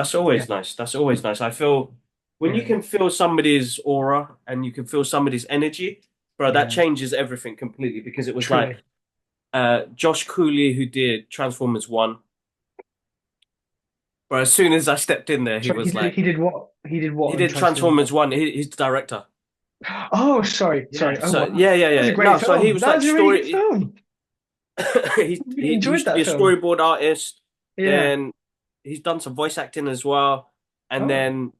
nice. That's always nice. I feel when you
yeah,
can feel somebody's aura and you can feel somebody's energy, bro, that
yeah,
changes everything completely. Because it was like
truly.
Josh Cooley who did Transformers One. But as soon as I stepped in there, he
Sorry,
was like,
he did what? He did
he
what on
did
Transformers
Transformers
1?
One. He's the director.
Oh, sorry,
Yeah.
sorry. Oh
So
wow,
yeah, yeah,
that was a
yeah.
great
No, so he
film.
was
That
like
was a really good
story.
film.
He
Really enjoyed
used to be
that
a
film.
storyboard artist.
Yeah.
Then he's done some voice acting as well. And
Oh,
then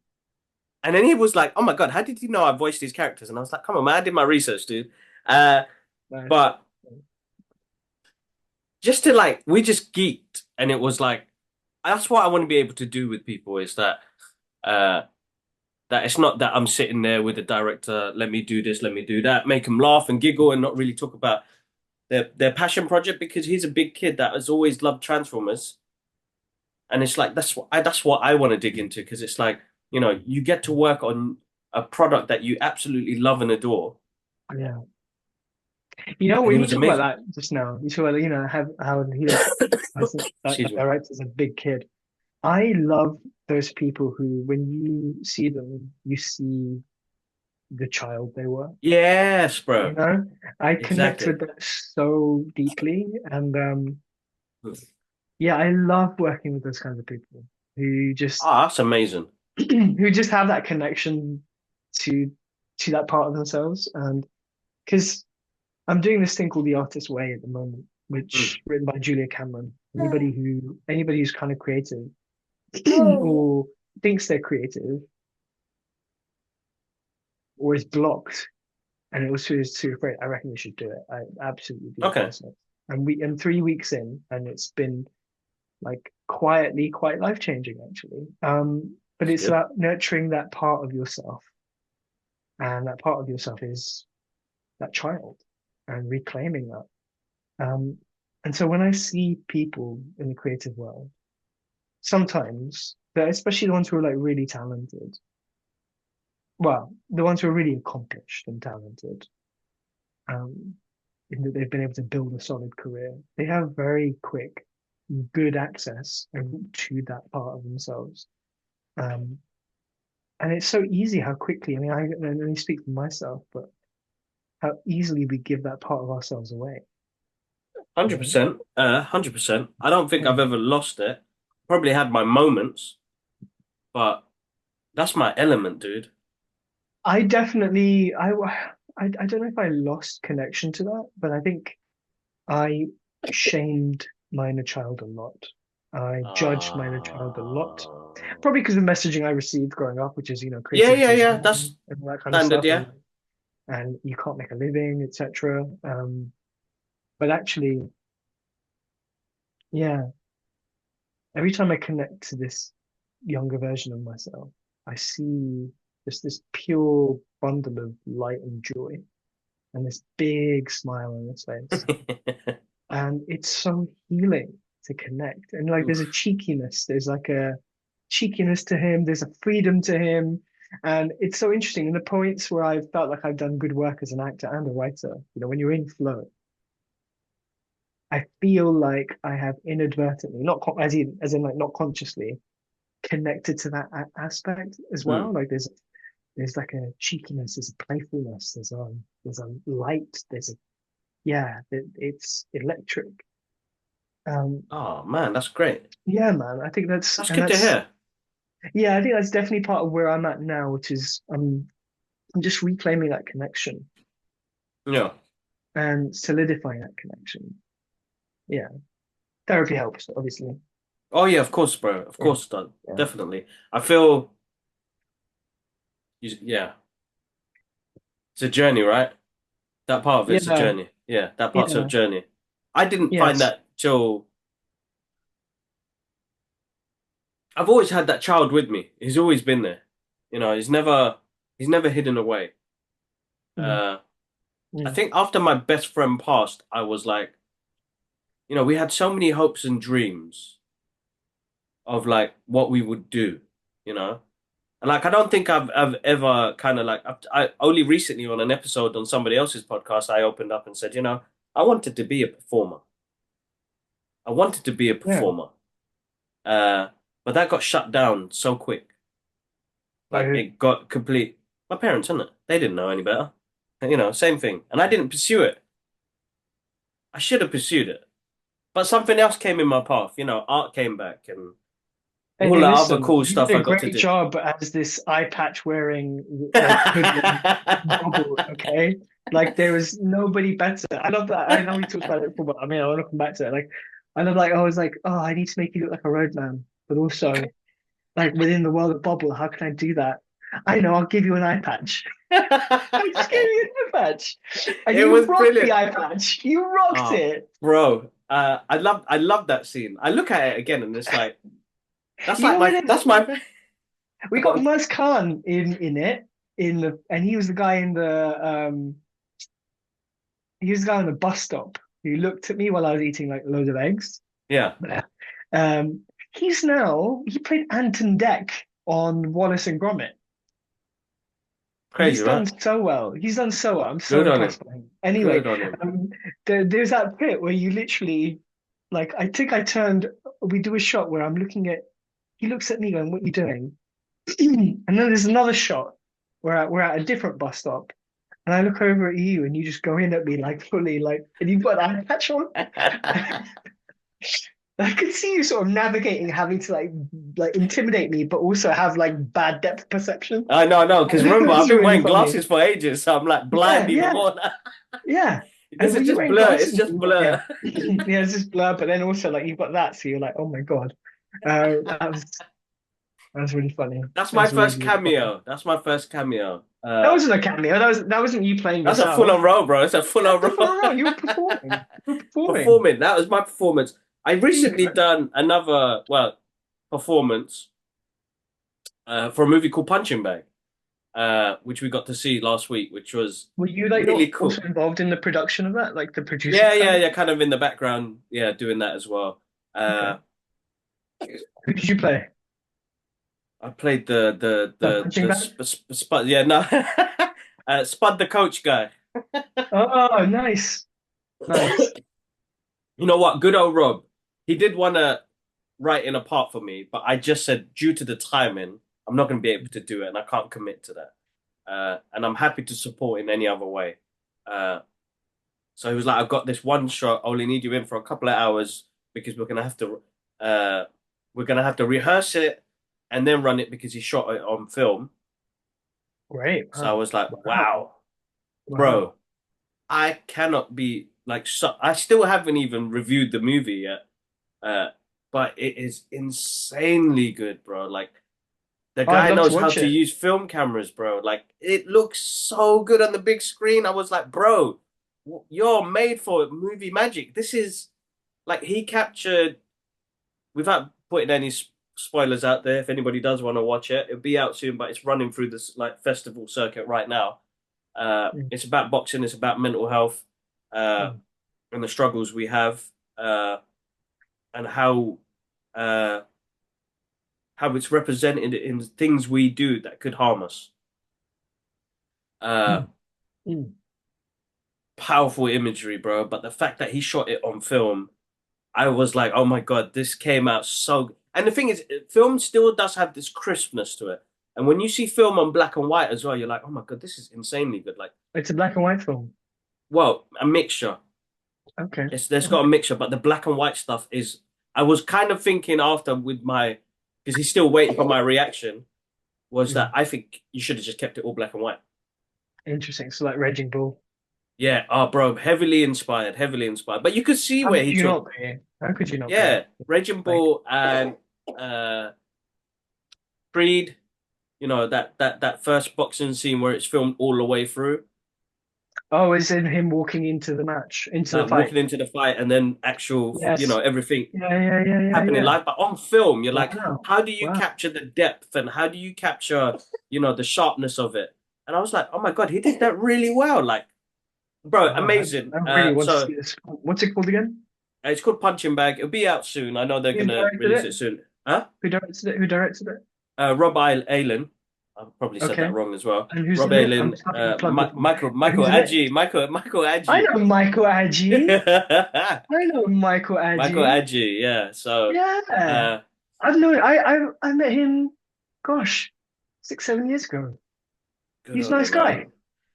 and then he was like, "Oh my God, how did you know I voiced these characters?" And I was like, "Come on, man, I did my research, dude." Uh,
nice.
but just to like, we just geeked, and it was like that's what I want to be able to do with people is uh that it's not that I'm sitting there with the director, let me do this, let me do that, make them laugh and giggle, and not really talk about their passion project because he's a big kid that has always loved Transformers. And it's like that's what I want to dig into because it's like you get to work on a product that you absolutely love and adore,
Yeah. You know,
and he
when you
was
talk about
amazing.
that just now, you talk about, how he like
Excuse
that
me.
director's a big kid. I love those people who, when you see them, you see the child they were.
Yes,
You
bro.
know, I connect
Exactly.
with that so deeply, and yeah, I love working with those kinds of people who just
Ah, that's amazing.
who just have that connection to. to that part of themselves. And because I'm doing this thing called the Artist Way at the moment,
Mm.
which written by Julia Cameron. Anybody who's kind of creative or thinks they're creative or is blocked and it was too afraid, I reckon you should do it. I absolutely do the
Okay.
process. And we am 3 weeks in, and it's been like quietly quite life changing actually. But
That's
it's
good.
about nurturing that part of yourself, and that part of yourself is that child, and reclaiming that. Um, and so when I see people in the creative world, sometimes, especially the ones who are like really talented, well, the ones who are really accomplished and talented, um, in that they've been able to build a solid career, they have very quick, good access to that part of themselves. Um, and it's so easy how quickly, I mean, I only speak for myself, but how easily we give that part of ourselves away, you know?
100%. 100%. I don't think I've
Yeah.
ever lost it. Probably had my moments, but that's my element, dude.
I definitely, I don't know if I lost connection to that, but I think I shamed my inner child a lot. I judged my inner child a lot, probably because of messaging I received growing up, which is,
Yeah, yeah,
creativity is
yeah.
bad
That's
and all that kind of
standard,
stuff,
yeah.
and you can't make a living, etc. But actually, yeah, every time I connect to this younger version of myself, I see just this pure bundle of light and joy and this big smile on his face. And it's so healing to connect. And like there's a
Oof.
cheekiness, there's like a cheekiness to him, there's a freedom to him. And it's so interesting. In the points where I've felt like I've done good work as an actor and a writer, when you're in flow, I feel like I have inadvertently, not as in like not consciously, connected to that aspect as
Mm.
well. Like there's like a cheekiness, there's a playfulness, there's a light, it's electric. Um,
Oh man, that's great.
yeah, man, I think
That's good to hear.
yeah, I think that's definitely part of where I'm at now, which is I'm just reclaiming that connection
Yeah.
and solidifying that connection. Yeah, therapy helps, obviously.
Oh yeah, of course, bro. Of
Yeah,
course, done.
yeah,
Definitely. I feel, yeah, it's a journey, right? That part of it's a
yeah,
journey. Yeah, that part's a
yeah,
journey. I didn't find
yes.
that till I've always had that child with me. He's always been there. He's never hidden away.
Mm,
Uh, I
mm,
think after my best friend passed, I was like, we had so many hopes and dreams of like what we would do, you know? And like, I don't think I've ever kind of like, I only recently on an episode on somebody else's podcast, I opened up and said, I wanted to be a performer. I wanted to be a
yeah.
performer. Uh, but that got shut down so quick.
By
Like
who?
it got complete. My parents, isn't it? They didn't know any better. And, same thing. And I didn't pursue it. I should have pursued it. But something else came in my path. Art came back and all
Hey,
the other
listen,
cool
you did
stuff
a
I got to
great
do.
job as this eye patch wearing, like hoodlum bubble, okay? Like there was nobody better. I love that. I know we talked about it before, but I mean, I want to come back to it. Like, I love like I was like, oh, I need to make you look like a roadman, but also like within the world of bubble, how can I do that? I know, I'll give you an eye patch. I just gave you an eye patch, and
It
you
was
rocked the
brilliant.
eye patch. You rocked
Oh,
it.
bro. I love that scene. I look at it again and it's like that's
You
like
know what
my
it is?
that's my
We got Muz Khan in it and he was the guy in the he was the guy on the bus stop who looked at me while I was eating like loads of eggs.
yeah,
Um, he played Anton Deck on Wallace and Gromit.
crazy,
He's done
right?
so well. He's done so well. I'm so
Good on him.
impressed by him. Anyway,
Good on him.
there's that bit where you literally like I think I turned we do a shot where I'm looking at he looks at me going, "What are you doing?" And then there's another shot where we're at a different bus stop. And I look over at you and you just go in at me like fully like and you've got an eye patch on. I could see you sort of navigating, having to like intimidate me, but also have like bad depth perception.
I know, because remember, I've
That's
been
really
wearing
funny.
glasses for ages, so I'm like
Yeah,
blind even
yeah,
more now.
yeah.
This
And were
is
you
just
wearing
blur.
glasses?
It's just
Yeah,
blur.
yeah. It's just blur, but then also like you've got that, so you're like, oh my God. That was really funny.
That's
That
my
was
first
really, really funny.
cameo. That's my first cameo.
That wasn't a cameo. That wasn't you playing
That's a
yourself.
full-on role, bro. It's a full-on
That's a full role.
role.
You were performing. You were performing.
Performing. That was my performance. I recently done another, well, performance for a movie called Punching Bag, which we got to see last week, which was
Were you like
really
also
cool.
involved in the production of that, like the producing
Yeah,
side
yeah,
of
yeah,
it?
kind of in the background, yeah, doing that as well.
Okay.
Uh,
Who did you play?
I played
The punching bag?
Spud, yeah, no, Spud the coach guy.
Oh, nice. Nice.
You know what? Good old Rob. He did want to write in a part for me, but I just said due to the timing, I'm not going to be able to do it, and I can't commit to that. And I'm happy to support in any other way. Uh, so he was like, "I've got this one shot. I only need you in for a couple of hours because uh, we're gonna have to rehearse it and then run it because he shot it on film."
Great.
So I
Wow.
was like,
Wow.
"Wow, bro,
Wow.
I cannot be like so." I still haven't even reviewed the movie yet, uh, but it is insanely good, bro. Like the
Oh, I'd
guy
love to
knows how
watch
to
it.
use film cameras, bro. Like it looks so good on the big screen. I was like, bro, you're made for movie magic. This is like he captured without putting any spoilers out there. If anybody does want to watch it, it'll be out soon, but it's running through this like festival circuit right now.
Mm,
It's about boxing. It's about mental health uh,
mm,
and the struggles we have uh, and uh, how it's represented in things we do that could harm us. Uh,
mm, mm.
Powerful imagery, bro. But the fact that he shot it on film, I was like, oh my God, this came out so. And the thing is, film still does have this crispness to it. And when you see film on black and white as well, you're like, oh my God, this is insanely good. Like,
It's a black and white film.
well, a mixture.
Okay.
It's there's got a
Okay.
mixture, but the black and white stuff is. I was kind of thinking after with my, because he's still waiting for my reaction. Was that
Mm.
I think you should have just kept it all black and white.
Interesting. So like Raging Bull.
Yeah, oh, bro, heavily inspired, heavily inspired. But you could see
How
where
could
he
you
took,
not be? How could you not be?
yeah, Raging
Like,
Bull and uh, Creed. You know that first boxing scene where it's filmed all the way through,
oh, is it him walking into the match, into the
like
fight?
walking into the fight, and then actual,
Yes.
everything
Yeah, yeah, yeah, yeah,
happening
yeah.
live. But on film, you're like,
Wow.
how do you
Wow.
capture the depth and how do you capture, the sharpness of it? And I was like, oh my God, he did that really well. Like, bro,
Wow.
amazing.
I really want to see this. What's it called again?
It's called Punching Bag. It'll be out soon. I know they're
Who
gonna
directed
release
it?
it soon. Huh?
Who directed it? Who directed it?
Rob Aylen. I probably said that
Okay.
wrong as well.
And who's
Rob
in it? I'm
Aylen,
starting to plug this one.
Michael
Who's in it?
Michael
I
Adji.
know Michael Adji. I know Michael
Michael
Adji.
Adji, yeah. So,
Yeah.
uh,
I've known I met him, gosh, 6, 7 years ago.
good
He's a
on
nice
him, man.
guy.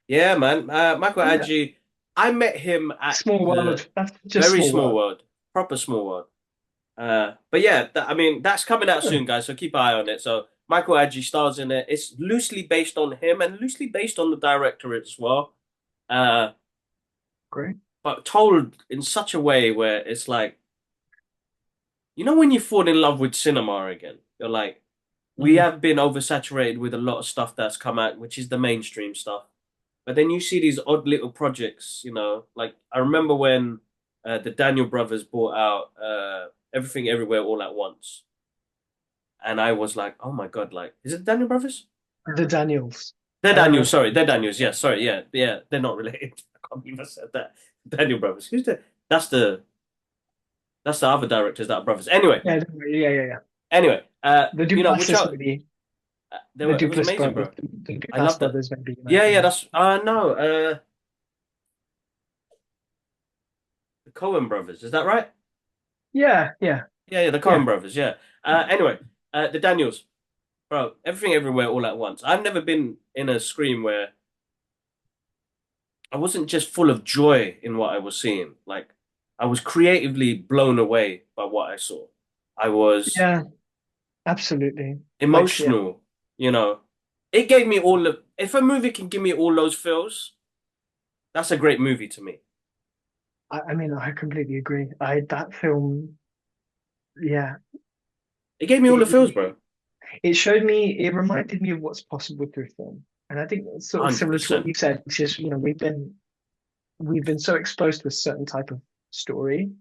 Yeah, man. Michael
Yeah.
Adji. I met him at
Small
the
world. That's just
very
small
small
world.
world, proper small world. But yeah, I mean, that's coming out
Yeah.
soon, guys. So keep an eye on it. So Michael Adji stars in it. It's loosely based on him and loosely based on the director as well. Uh,
Great.
but told in such a way where it's like, when you fall in love with cinema again, you're like, we
Mm.
have been oversaturated with a lot of stuff that's come out, which is the mainstream stuff. But then you see these odd little projects, like I remember when the Daniel brothers brought out Everything Everywhere All at Once. And I was like, oh my God, like, is it Daniel brothers?
The Daniels.
They're
Uh,
Daniels, sorry, they're Daniels. Yeah, sorry, yeah, yeah, they're not related. I can't believe I said that. Daniel brothers. That's the that's the other directors that are brothers. Anyway,
yeah, yeah, yeah, yeah.
anyway,
The
which
Duplass
are
maybe.
they
The
were it was
Duplass
amazing,
brothers.
bro.
The
I
Duplass
loved it.
brothers maybe you meant,
Yeah, yeah,
yeah.
that's no, the Cohen brothers. Is that right?
Yeah, yeah,
Yeah, yeah, the Cohen
yeah.
brothers. Yeah. Anyway, the Daniels, bro. Everything Everywhere All at Once. I've never been in a screen where I wasn't just full of joy in what I was seeing. Like I was creatively blown away by what I saw. I was
Yeah, absolutely. Like, yeah,
emotional, you know. It gave me all of, if a movie can give me all those feels, that's a great movie to me.
I mean, I completely agree. That film, yeah,
It gave me all the feels,
it
bro.
it showed me, it reminded me of what's possible through film. And I think it's sort of similar to what
100%.
you said, which is, we've been so exposed to a certain type of story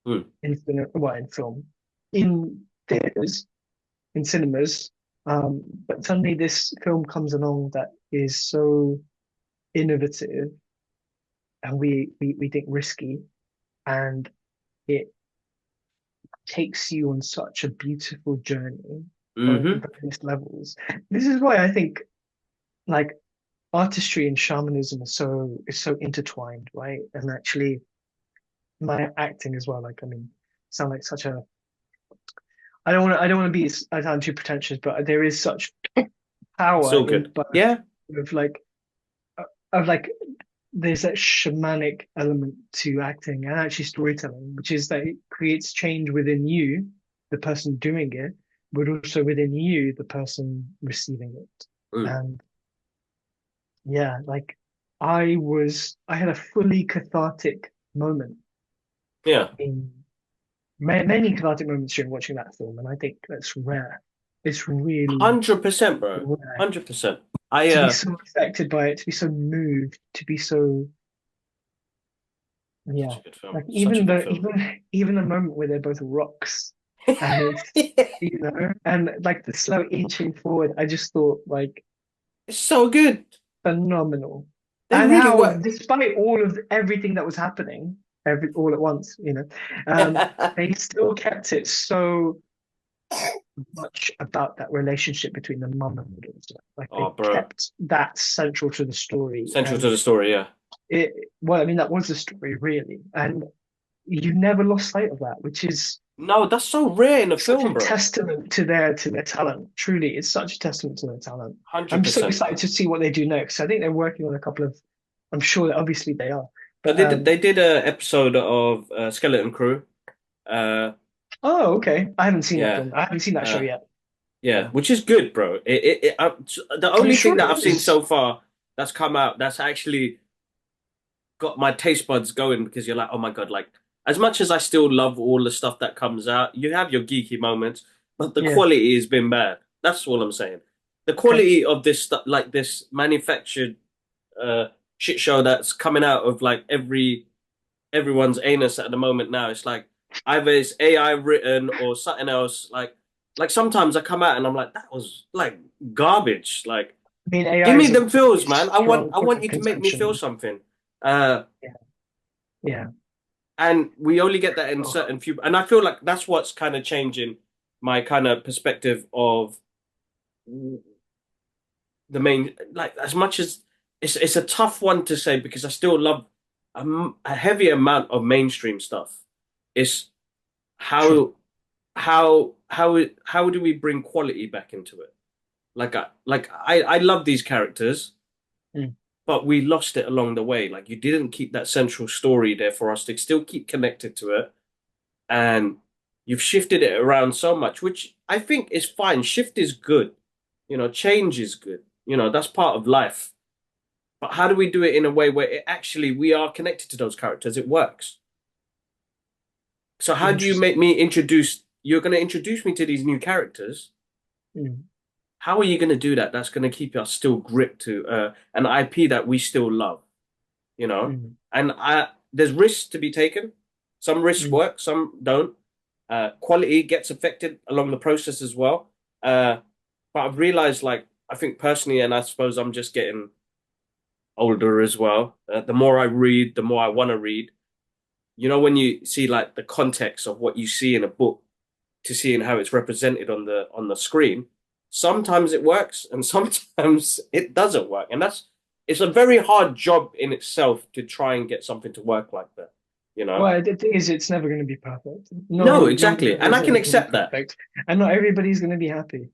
Mm.
in film, in theaters, in cinemas. But suddenly this film comes along that is so innovative and we think risky, and it takes you on such a beautiful journey on
Hmm.
various levels. This is why I think like artistry and shamanism is so intertwined, right? And actually my acting as well. Like, I mean, sound like such a I don't want to be I sound too pretentious, but there is such
It's
power
all
in
good.
both
Yeah.
of like of like there's that shamanic element to acting and actually storytelling, which is that it creates change within you, the person doing it, but also within you, the person receiving it.
Mm.
And yeah, like I had a fully cathartic moment
Yeah.
in many cathartic moments during watching that film, and I think that's rare. It's really
100%, bro.
rare
100%. I
to be so affected by it, to be so moved, to be so
Such
yeah.
a good film.
Like
Such a
even
good
the
film.
even the moment where they're both rocks, and it's and like the slow inching forward, I just thought like
It's so good.
phenomenal.
They
And
really
how,
work.
despite all of everything that was happening, all at once, they still kept it so much about that relationship between the mum and the daughter. Like
Oh,
they
bro.
kept that central to the story.
Central to
And
the story, yeah.
it, well, I mean, that was the story really. And you never lost sight of that, which is
No, that's so rare in a
such a
film, bro.
testament to their talent. Truly, it's such a testament to their talent. I'm so
100%.
excited to see what they do next. I think they're working on a couple of. I'm sure that obviously they are,
They
but
did they did a episode of Skeleton Crew. Uh
oh, okay. I haven't seen that
yeah.
film. I haven't seen that show
Uh
yet.
yeah,
Yeah,
which is good, bro. The
I'm
only thing
sure
that
it
I've seen
is.
so far that's come out that's actually got my taste buds going because you're like, oh my God, like as much as I still love all the stuff that comes out, you have your geeky moments, but the
Yeah.
quality has been bad. That's all I'm saying. The
Okay.
quality of this stuff, like this manufactured uh shit show that's coming out of like everyone's anus at the moment now. It's like either it's AI written or something else. Like sometimes I come out and I'm like, that was like garbage. Like
I mean,
give
AI
me
is a
them
very
feels, man. I want
strong
I
point
want
of
you to make me feel
contention.
something. Uh
Yeah. Yeah.
and we only get that in
Oh,
certain few, and I feel like that's what's kind of changing my kind of perspective of the main, like as much as it's a tough one to say because I still love a heavy amount of mainstream stuff. It's
true.
how how do we bring quality back into it? I love these characters,
Mm,
but we lost it along the way. Like you didn't keep that central story there for us to still keep connected to it, and you've shifted it around so much, which I think is fine. Shift is good, change is good. That's part of life. But how do we do it in a way where it actually we are connected to those characters? It works. So how do you
interesting.
make me introduce? You're going to introduce me to these new characters.
Mm,
How are you going to do that? That's going to keep us still gripped to an IP that we still love, you know?
mm,
And there's risks to be taken. Some risks
mm.
work, some don't. Quality gets affected along the process as well. But I've realized, like, I think personally, and I suppose I'm just getting older as well. The more I read, the more I want to read. When you see like the context of what you see in a book to seeing how it's represented on the screen, sometimes it works and sometimes it doesn't work. And it's a very hard job in itself to try and get something to work like that, you know?
Well, the thing is, it's never going to be perfect.
No,
No
exactly.
genre
And
is
I can
ever going to be
accept that.
perfect, and not everybody's going to be happy.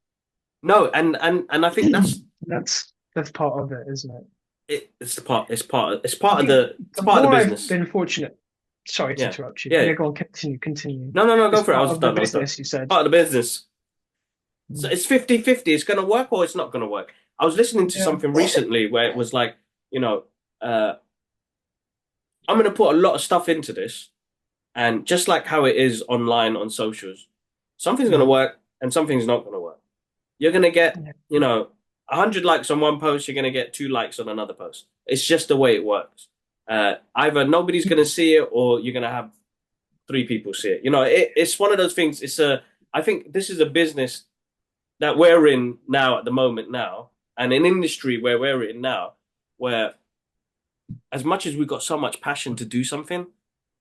No, and I think that's
That's part of it, isn't it?
it. It's the part. It's
I
part of
think
the
the
part of the
more I've
business.
been fortunate, Sorry to
Yeah.
interrupt you.
Yeah.
Yeah, go on, continue, continue.
No, no, no,
It's
go for it. I
part
was
of the
done. I was done.
business, you said.
Part of the business. So
Mm.
it's 50-50. It's going to work or it's not going to work. I was listening to
Yeah.
something recently where it was like, you know, uh, I'm going to put a lot of stuff into this. And just like how it is online on socials, something's going to
Mm.
work and something's not going to work. You're going to get,
Yeah.
100 likes on one post, you're going to get 2 likes on another post. It's just the way it works. Either nobody's going to see it or you're going to have 3 people see it. It's one of those things. I think this is a business that we're in now at the moment now, and an industry where we're in now, where as much as we've got so much passion to do something,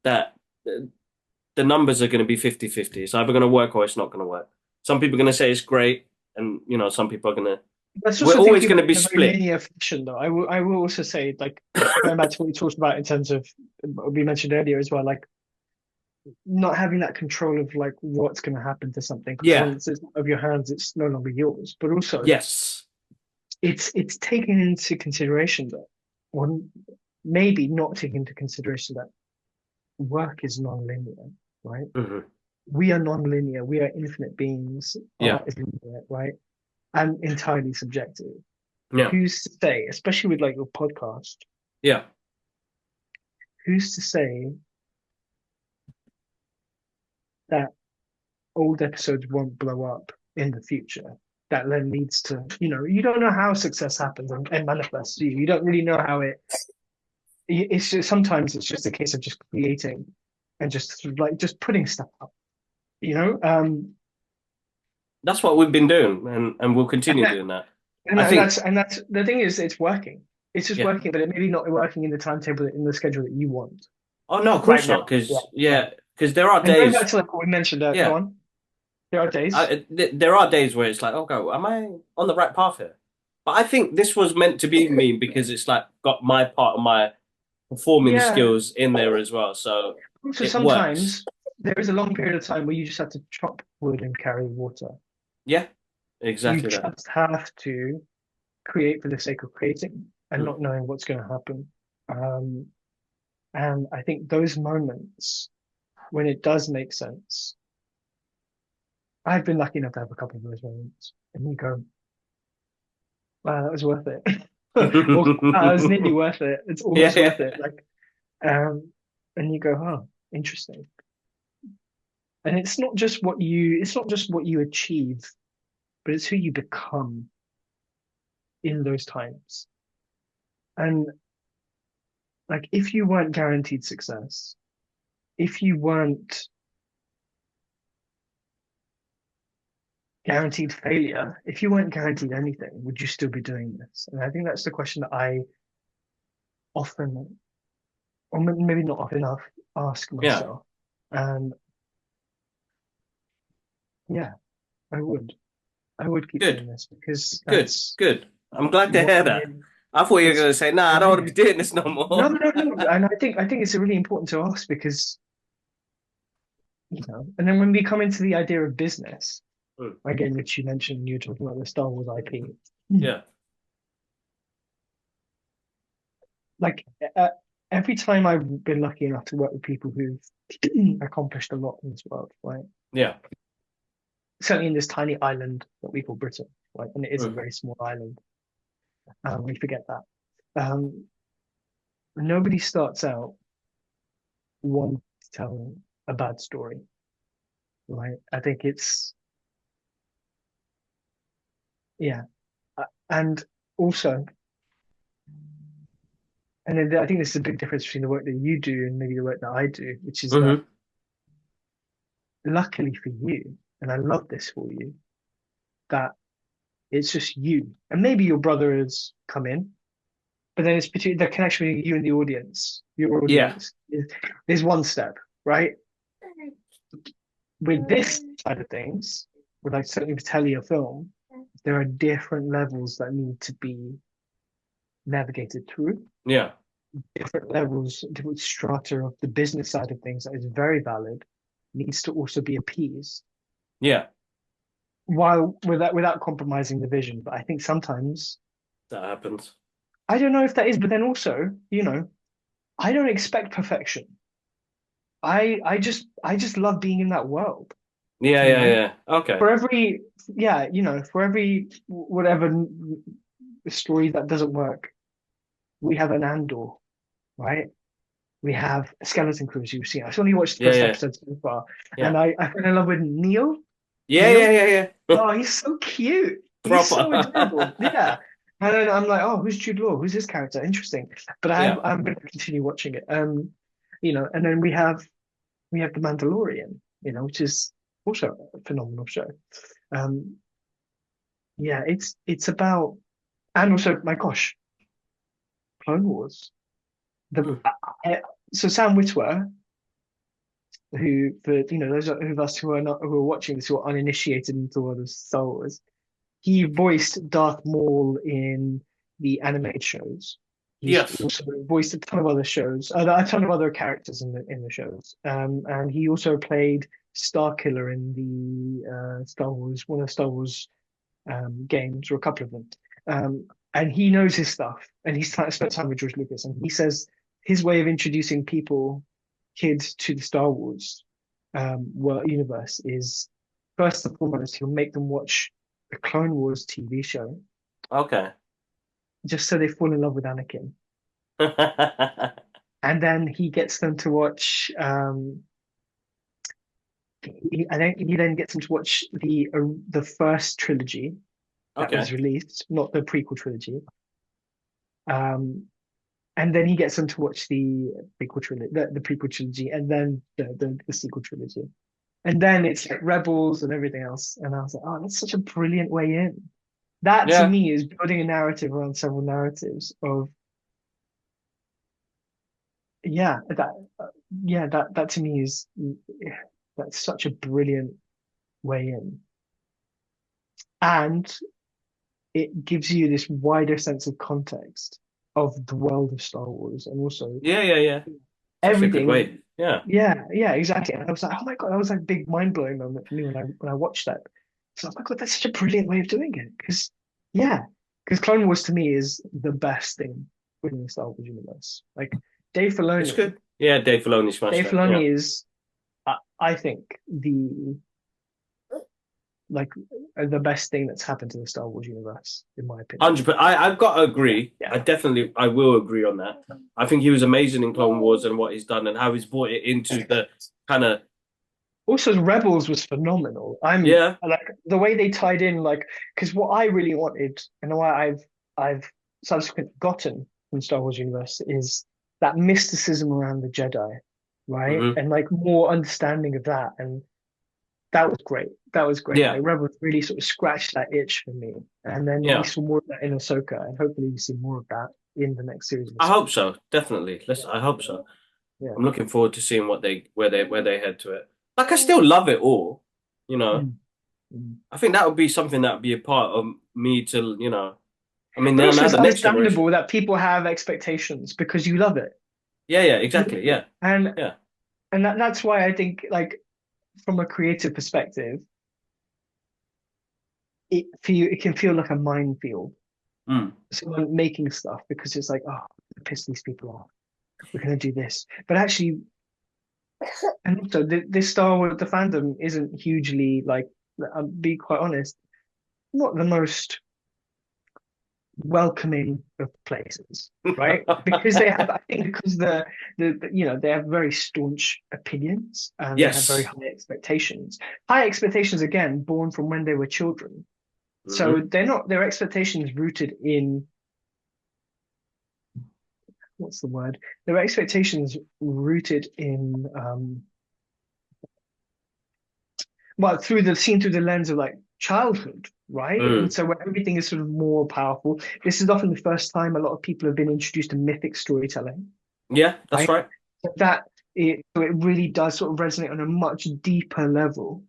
that the numbers are going to be 50-50. It's either going to work or it's not going to work. Some people are going to say it's great, and some people are going to.
Let's
We're
also
always
thinking
going
about
to be
it in a very
split.
linear fashion, though. I will also say, like, going back to what we talked about in terms of what we mentioned earlier as well, like not having that control of like what's going to happen to something, because
Yeah.
once it's out of your hands, it's no longer yours. But also,
Yes.
it's taken into consideration that, or maybe not taking into consideration that work is non-linear, right?
Hmm.
We are non-linear. We are infinite beings.
Yeah.
Art is linear, right? And entirely subjective.
Yeah.
Who's to say, especially with like your podcast,
Yeah.
who's to say that old episodes won't blow up in the future? That then leads to, you don't know how success happens and manifests. You don't really know how it's just sometimes it's just a case of just creating and just sort of like just putting stuff up, you know?
That's what we've been doing, and we'll
And
continue
that,
doing that.
and,
I
that, and
think.
that's the thing is it's working. It's just
Yeah.
working, but it maybe not working in the timetable in the schedule that you want
Oh no, of
right
course
now.
not.
Yeah,
Because
yeah.
there are
And going back
days.
to like what we mentioned, go
Yeah.
on. There are days.
There are days where it's like, okay, am I on the right path here? But I think this was meant to be me because it's like got my part of my performing
Yeah.
skills in there as well. So
Also,
it works.
sometimes there is a long period of time where you just have to chop wood and carry water.
Yeah,
You
exactly that.
just have to create for the sake of creating and
Mm.
not knowing what's going to happen. Um, and I think those moments when it does make sense, I've been lucky enough to have a couple of those moments, and you go, "Wow, that was worth it," or "Wow, that was nearly worth it. It's
Yeah,
almost worth it."
yeah,
Like, um, and you go, "Oh, interesting." And it's not just what you achieve, but it's who you become in those times. And like, if you weren't guaranteed success, if you weren't guaranteed failure, if you weren't guaranteed anything, would you still be doing this? And I think that's the question that I often, or maybe not often enough, ask
yeah.
myself. And yeah, I would. I would keep
Good,
doing this because
good,
that's
good. I'm glad to
what
hear
I'm
that.
in.
I thought you were
It's
going to say, nah, I
what
don't
I'm
want to
in.
be doing this no
No,
more.
no, no. And I think it's really important to ask because, and then when we come into the idea of business,
Mm.
again, which you mentioned, you were talking about the Star Wars IP.
Yeah.
Like uh, every time I've been lucky enough to work with people who've accomplished a lot in this world, right?
Yeah.
Certainly in this tiny island that we call Britain, right? And it is a
Mm.
very small island. We forget that. Um, Nobody starts out wanting to tell a bad story, right? I think it's, yeah. And also, and then I think there's a big difference between the work that you do and maybe the work that I do, which is that
Hmm.
luckily for you, and I love this for you, that it's just you. And maybe your brother has come in, but then it's between the connection between you and the audience, your
Yeah.
audience is one step, right? With this side of things, with like certainly with telly or film, there are different levels that need to be navigated through,
Yeah.
different levels, different strata of the business side of things that is very valid, needs to also be appeased
Yeah.
while without compromising the vision. But I think sometimes
That happens.
I don't know if that is, but then also, I don't expect perfection. I just love being in that world,
Yeah,
you
yeah,
know?
yeah. Okay.
For every yeah, for every whatever story that doesn't work, we have an Andor, right? We have a Skeleton Crew, as you've seen. I've only watched the
Yeah,
first
yeah,
episode so far, and
yeah.
I fell in love with Neil.
Yeah, yeah,
Neil,
yeah, yeah.
oh, he's so cute. He's
Proper.
so adorable. Yeah. And then I'm like, oh, who's Jude Law? Who's this character? Interesting. But
Yeah.
I'm going to continue watching it. And then we have The Mandalorian, which is also a phenomenal show. Um, yeah, it's about, and also, my gosh, Clone Wars. The
Mm.
I, so Sam Witwer, who for those of us who are watching this who are uninitiated into the world of Star Wars, he voiced Darth Maul in the animated shows. He's
Yes.
also voiced a ton of other shows, a ton of other characters in the shows. And he also played Starkiller in the Star Wars, one of the Star Wars games, or a couple of them. And he knows his stuff, and he's spent time with George Lucas, and he says his way of introducing kids to the Star Wars world universe is first and foremost he'll make them watch the Clone Wars TV show
Okay.
just so they fall in love with Anakin, and then he gets them to watch. I think he then gets them to watch the first trilogy that was
Okay.
released, not the prequel trilogy. Um, and then he gets them to watch the prequel trilogy, and then the sequel trilogy, and then it's like Rebels and everything else. And I was like, oh, that's such a brilliant way in. That to
Yeah.
me is building a narrative around several narratives of yeah that that to me is that's such a brilliant way in, and it gives you this wider sense of context of the world of Star Wars and also
Yeah, yeah, yeah. It's actually a good
everything.
way. Yeah.
Yeah, exactly. And I was like, oh my God, that was like a big mind blowing moment for me when I watched that. So, oh my God, that's such a brilliant way of doing it. Yeah, because Clone Wars to me is the best thing within the Star Wars universe. Like Dave
It's
Filoni,
good. Yeah, Dave Filoni smashed
Dave
that. Yeah.
Filoni is, I think, like the best thing that's happened to the Star Wars universe, in my opinion.
100%. I've got to agree.
Yeah.
I will agree on that. I think he was amazing in Clone Wars and what he's done and how he's brought it into the kind of,
Also, Rebels was phenomenal. I'm
yeah.
like the way they tied in, like, because what I really wanted and what I've subsequently gotten from Star Wars universe is that mysticism around the Jedi, right?
Hmm.
And like more understanding of that. And that was great. That was great.
Yeah.
Like Rebels really sort of scratched that itch for me. And then we
Yeah.
saw more of that in Ahsoka, and hopefully we see more of that in the next series of
I
Ahsoka.
hope so. Definitely. I hope so.
Yeah.
I'm looking forward to seeing where they head to it. Like I still love it all, you know.
Mm. Mm.
I think that would be something that would be a part of me to, I mean,
But also,
now
it's
the next generation.
understandable that people have expectations because you love it.
Yeah, yeah, exactly. Yeah.
And
Yeah.
that's why I think like from a creative perspective, it can feel like a minefield.
Mm.
Someone making stuff because it's like, oh, piss these people off. We're gonna do this. But actually, and also this Star Wars the fandom isn't hugely like I'll be quite honest, not the most welcoming of places, right? Because they have, I think, because they have very staunch opinions and they have very
Yes.
high expectations. High expectations again, born from when they were children. So
Hmm.
they're not their expectations rooted in what's the word? Their expectations rooted in well through the lens of like childhood, right? And
Mm.
so where everything is sort of more powerful. This is often the first time a lot of people have been introduced to mythic storytelling,
Yeah, that's
right?
right.
So it really does sort of resonate on a much deeper level.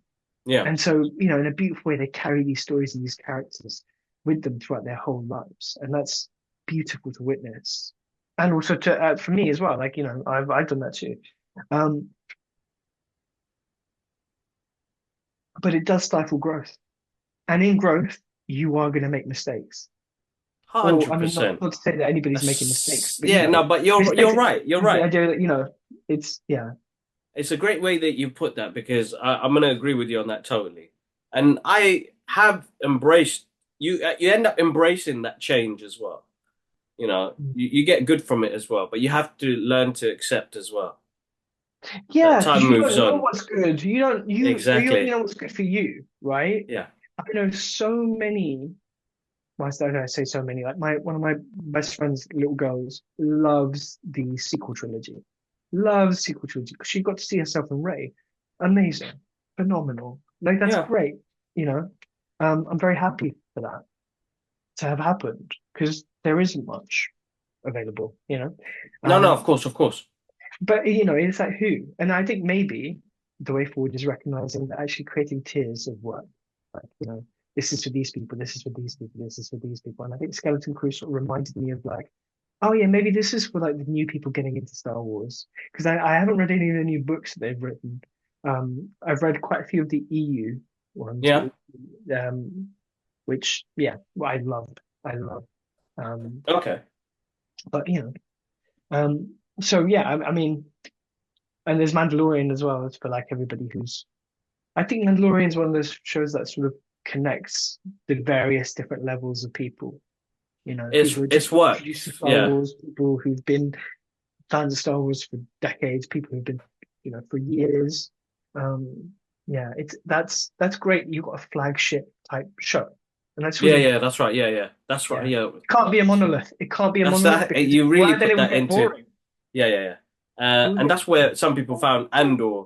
Yeah.
And so, in a beautiful way, they carry these stories and these characters with them throughout their whole lives, and that's beautiful to witness. And also to for me as well, like I've done that too. Um, but it does stifle growth, and in growth, you are going to make mistakes. Or I mean, not
100%.
not to say that anybody's making mistakes, but
Yeah, no, but you're
mistakes
right. You're
is the
right.
idea that it's yeah.
it's a great way that you put that because I'm going to agree with you on that totally. And I have embraced you. You end up embracing that change as well. You know, you get good from it as well, but you have to learn to accept as well that
Yeah, because
time
you
moves
don't know
on.
what's good. You only
Exactly.
know what's good for you, right?
Yeah.
I know so many. Well, I don't say so many. Like my one of my best friend's little girls loves the sequel trilogy. Loves sequel trilogy because she got to see herself in Ray. Amazing, phenomenal. Like that's
Yeah.
great. You know, I'm very happy for that to have happened because there isn't much available.
No, no,
Um,
of course, of course.
but it's like who, and I think maybe the way forward is recognizing that actually creating tiers of work, like this is for these people, this is for these people, this is for these people, and I think Skeleton Crew sort of reminded me of like, oh yeah, maybe this is for like the new people getting into Star Wars because I haven't read any of the new books that they've written. I've read quite a few of the EU ones,
Yeah.
which yeah, well, I love. Um,
Okay.
but so yeah, I mean. And there's Mandalorian as well. It's for like everybody who's. I think Mandalorian is one of those shows that sort of connects the various different levels of people. People who are just
It's
introduced to
worked.
Star
Yeah.
Wars, people who've been fans of Star Wars for decades, people who've been, for years. Um, yeah, that's great. You've got a flagship type show, and that's
Yeah,
really
yeah,
important.
that's right. Yeah, yeah. That's right.
Yeah,
Yeah.
it can't be a monolith. It can't be a
That's
monolith
that
because
you really
well, then
put
it would
that
get
into
boring.
yeah, yeah, yeah.
It would
And
get
that's where some people found Andor.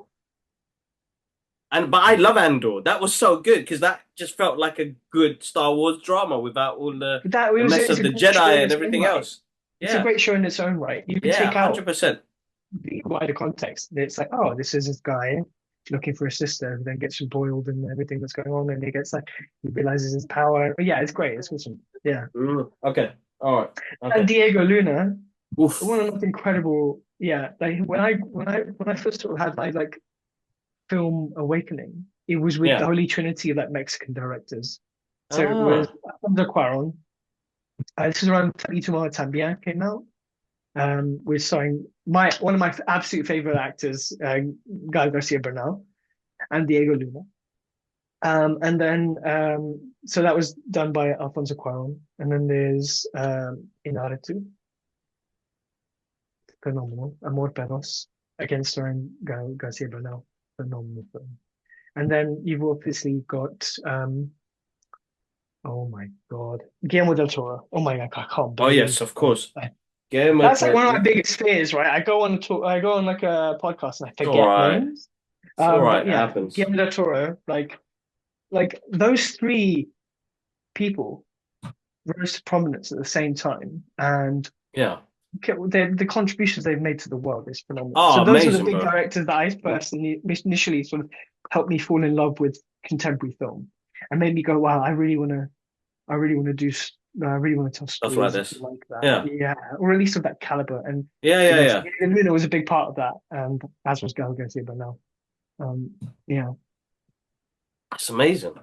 And but I
boring.
love Andor. That was so good because that just felt like a good Star Wars drama without all
But that it
the
was
mess
it's
of
a
the
great show in
Jedi and
its own
everything
right.
else.
It's a
Yeah.
great show in its own right. You can
Yeah,
take out
100%.
the wider context. It's like, oh, this is this guy looking for a sister who then gets embroiled in everything that's going on, and he gets like he realizes his power. But yeah, it's great. It's awesome. Yeah,
Okay. All right.
and
Okay.
Diego Luna, one of
Oof.
the most incredible. Yeah, like when I first sort of had my like film awakening, it was with the
Yeah.
Holy Trinity of like Mexican directors. So it was
Ah.
Alfonso Cuarón. This is around Y Tu Mamá También came out. We're starring my one of my absolute favorite actors, Gael Garcia Bernal and Diego Luna. So that was done by Alfonso Cuarón. And then there's Inarritu, phenomenal. Amor Perros, again starring Gael Garcia Bernal, phenomenal film. And then you've obviously got oh my God, Guillermo del Toro. Oh my God, I can't
Oh
believe
yes, of course.
I,
Game of
that's like one of my
the
biggest fears, right? I go on like a podcast and I
It's all
forget
right.
names.
It's all right.
But
It
yeah,
happens.
Guillermo del Toro, like those three people rose to prominence at the same time, and
Yeah.
the contributions they've made to the world is phenomenal. So
Oh,
those are the
amazing,
big
bro.
directors that I personally initially sort of helped me fall in love with contemporary film, and made me go, wow, I really want to I really want to tell
Stuff like
stories
this.
like that,
Yeah.
yeah, or at least of that caliber. And
Yeah, yeah,
so
yeah.
Luna was a big part of that, and as was Gal Garcia Bernal. Um, yeah,
That's amazing.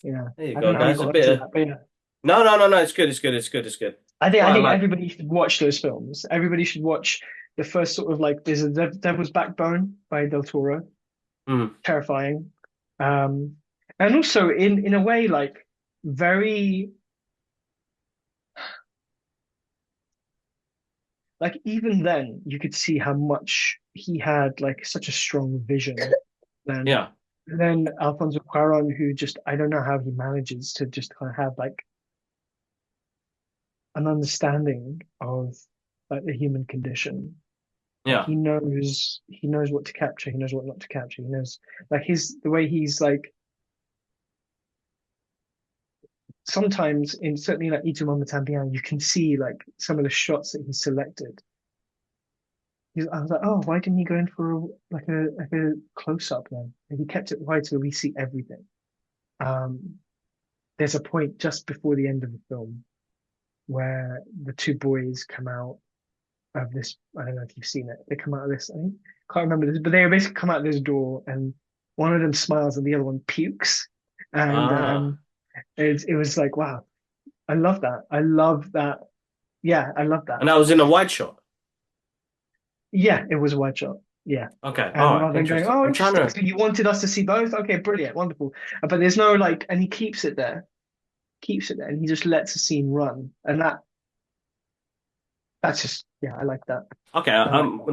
yeah.
There you
I don't
go,
know how we
guys. A
got
bit
into
of
that, but yeah.
no, no, no, no. It's good. It's good. It's good. It's good.
I
Right,
think
man.
everybody should watch those films. Everybody should watch the first sort of like there's a Devil's Backbone by Del Toro,
Mm.
terrifying, um, and also in a way like very like even then you could see how much he had like such a strong vision. Then
Yeah.
then Alfonso Cuarón, who just I don't know how he manages to just kind of have like an understanding of like the human condition. Like
Yeah.
he knows what to capture, he knows what not to capture. He knows like the way he's like sometimes in certainly like Itu Mama También, you can see like some of the shots that he selected. I was like, oh, why didn't he go in for like a close up then? And he kept it wide so we see everything. Um, there's a point just before the end of the film where the two boys come out of this. I don't know if you've seen it. They come out of this. I think, can't remember this, but they basically come out of this door, and one of them smiles and the other one pukes. And
Ah.
it was like, wow, I love that. I love that. Yeah, I love that.
And I was in a wide shot.
Yeah, it was a wide shot. Yeah.
Okay, all
And
right,
rather than going,
interesting.
oh,
I'm trying
interesting.
to.
So you wanted us to see both? Okay, brilliant, wonderful. But there's no like, and he keeps it there, and he just lets the scene run, and that's just yeah, I like that.
Okay,
I like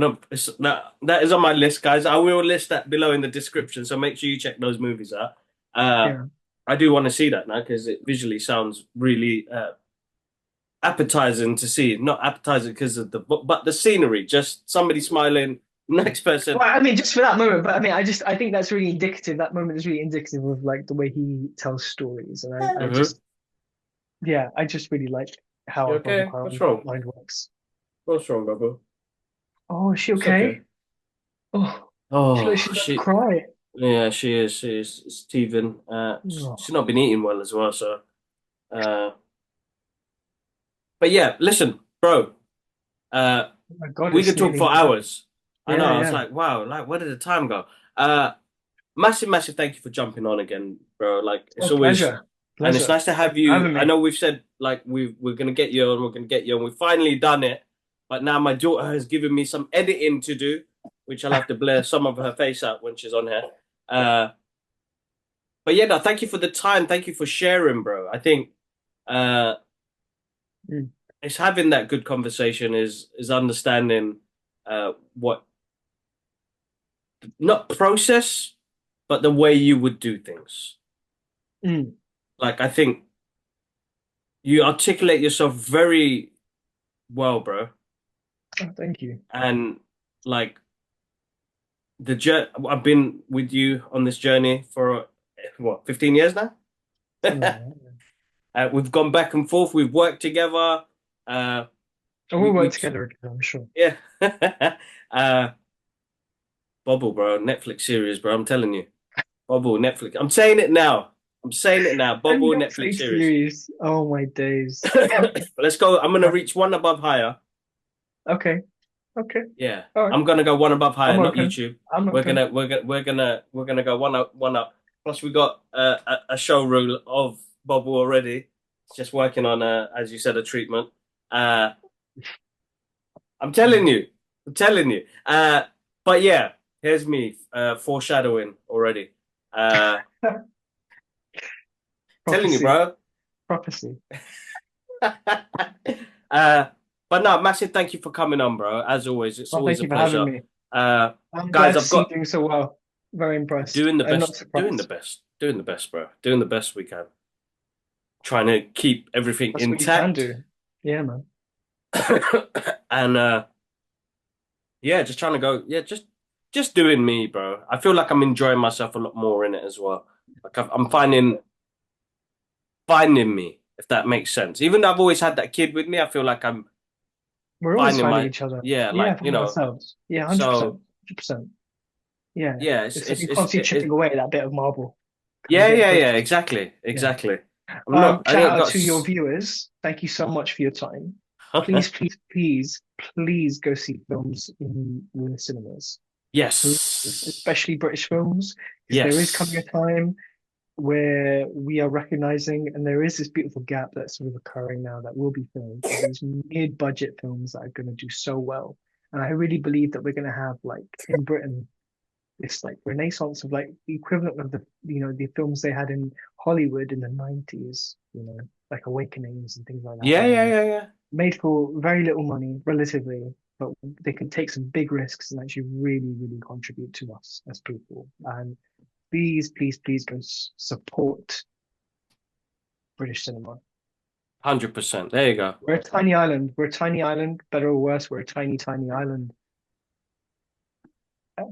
that.
that is on my list, guys. I will list that below in the description, so make sure you check those movies out. Uh,
Yeah.
I do want to see that now because it visually sounds really appetizing to see. Not appetizing because of but the scenery, just somebody smiling, next person.
Well, I mean, just for that moment, but I mean, I think that's really indicative. That moment is really indicative of like the way he tells stories, and I
Hmm.
just, yeah, I just really like how
You
Barbara
okay? What's
Carl's
wrong?
mind works.
What's wrong, Bubba?
Oh, is she
It's okay.
okay? Oh, she looks
Oh,
she's about to
she,
cry.
yeah, she is. She is. Steven. She's
Oh,
not been eating well as well, so. Uh, but yeah, listen, bro. Uh,
oh my God,
we
it's
could talk
nearly
for
midnight.
hours. I know.
Yeah,
I was
yeah.
like, wow, like where did the time go? Uh, massive thank you for jumping on again, bro. Like it's
Oh,
always,
pleasure,
and it's
pleasure.
nice to
Thank
have
you for
you.
having
I
me.
know we've said like we're gonna get you on, we're gonna get you on. We've finally done it, but now my daughter has given me some editing to do, which I'll have to blur some of her face out when she's on here. Uh, but yeah, no, thank you for the time. Thank you for sharing, bro. I think uh,
Mm,
it's having that good conversation is understanding what not process, but the way you would do things.
mm.
Like I think you articulate yourself very well, bro.
Oh, thank you.
And like I've been with you on this journey for what, 15 years now?
Something like that. Yeah.
We've gone back and forth. We've worked together. Uh,
And
we
we'll work
we
together again, I'm sure.
yeah. uh, Bubble, bro. Netflix series, bro. I'm telling you, Bubble Netflix. I'm saying it now. I'm saying it now.
A
Bubble Netflix
Netflix
series.
series. Oh my days.
Let's go. I'm gonna
Uh,
reach one above higher.
okay, okay.
Yeah,
All right.
I'm gonna go one above higher,
I'm
not
open.
YouTube.
I'm
We're
open.
gonna go one up, one up. Plus, we got a show reel of Bubble already. Just working on as you said, a treatment. Uh, I'm telling
Mm.
you, I'm telling you. But yeah, here's me foreshadowing already. Uh, telling you,
Prophecy.
bro.
Prophecy.
uh, but no, massive thank you for coming on, bro. As always, it's
Well,
always
thank
a
you for having
pleasure.
me.
Uh,
I'm
guys,
glad to
I've
see you
got
doing so well. Very impressed and not
doing the
surprised.
best, doing the best, bro. Doing the best we can. Trying to keep everything
That's what you can
intact.
do. Yeah, man.
And yeah, just trying to go, yeah, just doing me, bro. I feel like I'm enjoying myself a lot more in it as well. Like I'm finding me, if that makes sense. Even though I've always had that kid with me, I feel like I'm
We're always
finding
finding
my
each other.
yeah,
Yeah,
like
finding ourselves. Yeah, 100%.
so
100%. Yeah.
yeah,
It's like you constantly chipping away at that bit of marble, trying to
yeah,
get
yeah, yeah,
brick.
exactly,
Yeah.
exactly. I'm not. I
Shout
ain't
out
got.
to your viewers. Thank you so much for your time. Please, please, please, please go see films in the cinemas. Please,
Yes,
especially British films, because there is coming a
yes,
time where we are recognizing, and there is this beautiful gap that's sort of occurring now that will be filmed of these mid-budget films that are going to do so well. And I really believe that we're going to have, like, in Britain, this like renaissance of like the equivalent of the films they had in Hollywood in the 90s, like Awakenings and things like that,
yeah,
where they
yeah,
were
yeah, yeah.
made for very little money relatively, but they could take some big risks and actually really, really contribute to us as people. And please, please, please go support British cinema.
100%. There you go.
We're a tiny island. We're a tiny island, better or worse, we're a tiny, tiny island.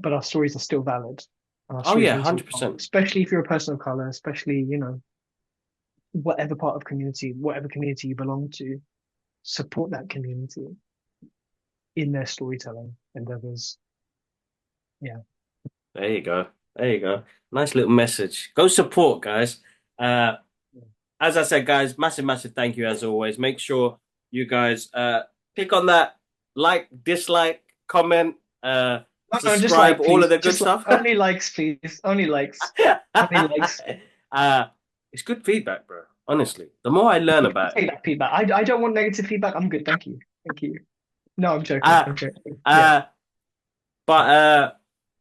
But our stories are still valid. And our
Oh
stories
yeah,
need to be told,
100%.
especially if you're a person of color, especially, whatever community you belong to, support that community in their storytelling endeavors. Yeah.
There you go. There you go. Nice little message. Go support, guys. Uh, as I said, guys, massive thank you as always. Make sure you guys click on that like, dislike, comment,
No, no, just
subscribe,
like,
all of
please.
the good
Just like,
stuff.
only likes, please. Only likes. Only likes.
uh, it's good feedback, bro. Honestly, the more I learn
You can
about it.
take that feedback. I don't want negative feedback. I'm good. Thank you. Thank you. No, I'm joking.
Uh,
I'm joking. Yeah.
uh, But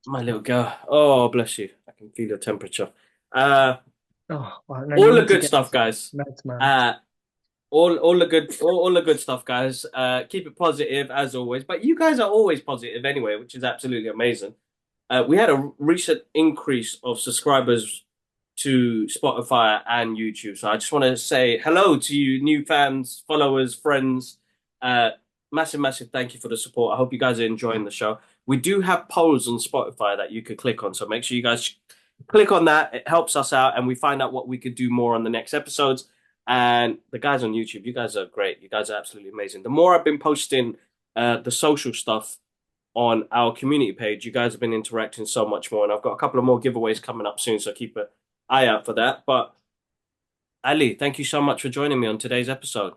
my little girl, oh bless you. I can feel your temperature. Uh
Oh, wow. No, you
all the
need to
good
get
stuff,
into
guys.
meds, man.
Uh all the good stuff, guys. Keep it positive as always. But you guys are always positive anyway, which is absolutely amazing. We had a recent increase of subscribers to Spotify and YouTube. So I just want to say hello to you, new fans, followers, friends. Uh, massive, massive thank you for the support. I hope you guys are enjoying the show. We do have polls on Spotify that you could click on. So make sure you guys click on that. It helps us out and we find out what we could do more on the next episodes. And the guys on YouTube, you guys are great. You guys are absolutely amazing. The more I've been posting the social stuff on our community page. You guys have been interacting so much more, and I've got a couple of more giveaways coming up soon, so keep an eye out for that. But Ali, thank you so much for joining me on today's episode.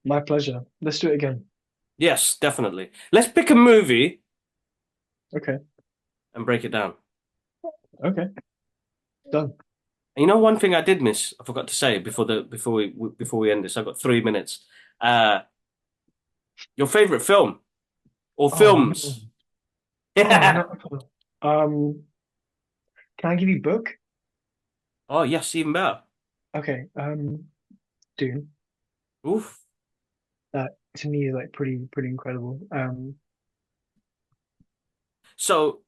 My pleasure. Let's do it again.
Yes, definitely. Let's pick a movie
Okay.
and break it down.
Okay. Done.
And you know, one thing I did miss, I forgot to say before we end this. I've got 3 minutes. Uh, your favorite film or
Oh no.
films?
Oh
Yeah.
no. Um, can I give you book?
Oh yes, even better.
Okay. Dune.
Oof.
That to me is like pretty incredible.
So,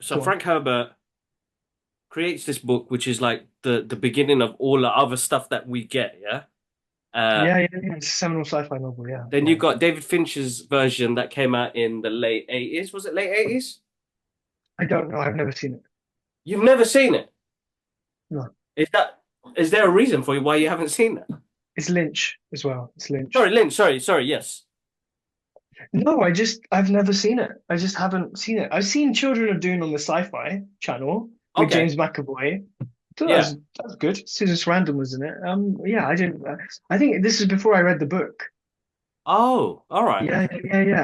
so
Go on.
Frank Herbert creates this book, which is like the beginning of all the other stuff that we get. Yeah. Uh,
Yeah. It's a seminal sci-fi novel. Yeah,
then you
yeah.
got David Fincher's version that came out in the late 80s. Was it late 80s?
I don't know. I've never seen it.
You've never seen it.
No.
Is that is there a reason for you why you haven't seen that?
It's Lynch as well. It's
Sorry,
Lynch.
Lynn. Sorry. Yes.
No, I've never seen it. I just haven't seen it. I've seen Children of Dune on the Sci-Fi channel with
Okay.
James McAvoy. So
Yeah.
that's good. Susan Sarandon was in it. Yeah, I didn't. I think this is before I read the book.
Oh, all right.
Yeah.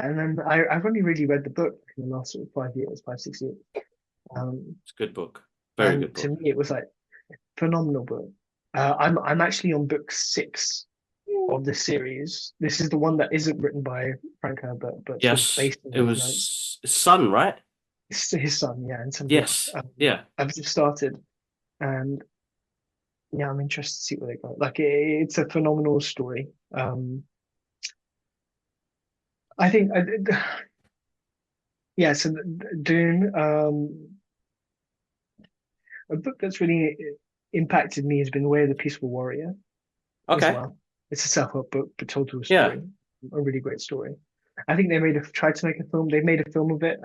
And then I've only really read the book in the last sort of 5 years, 5, 6 years. Um,
It's a good book. Very good
and to
book.
me, it was like phenomenal book. I'm actually on book 6 of the series. This is the one that isn't written by Frank Herbert, but sort of
Yes,
based on
it
his notes.
was Sun, right?
It's his son, yeah, and some books.
Yes. Yeah.
I've just started, and yeah, I'm interested to see where they go. Like, it's a phenomenal story. I think, yeah. So Dune, a book that's really impacted me has been The Way of the Peaceful Warrior as
Okay.
well. It's a self-help book, but told to a
Yeah.
story, a really great story. I think they tried to make a film. They made a film of it,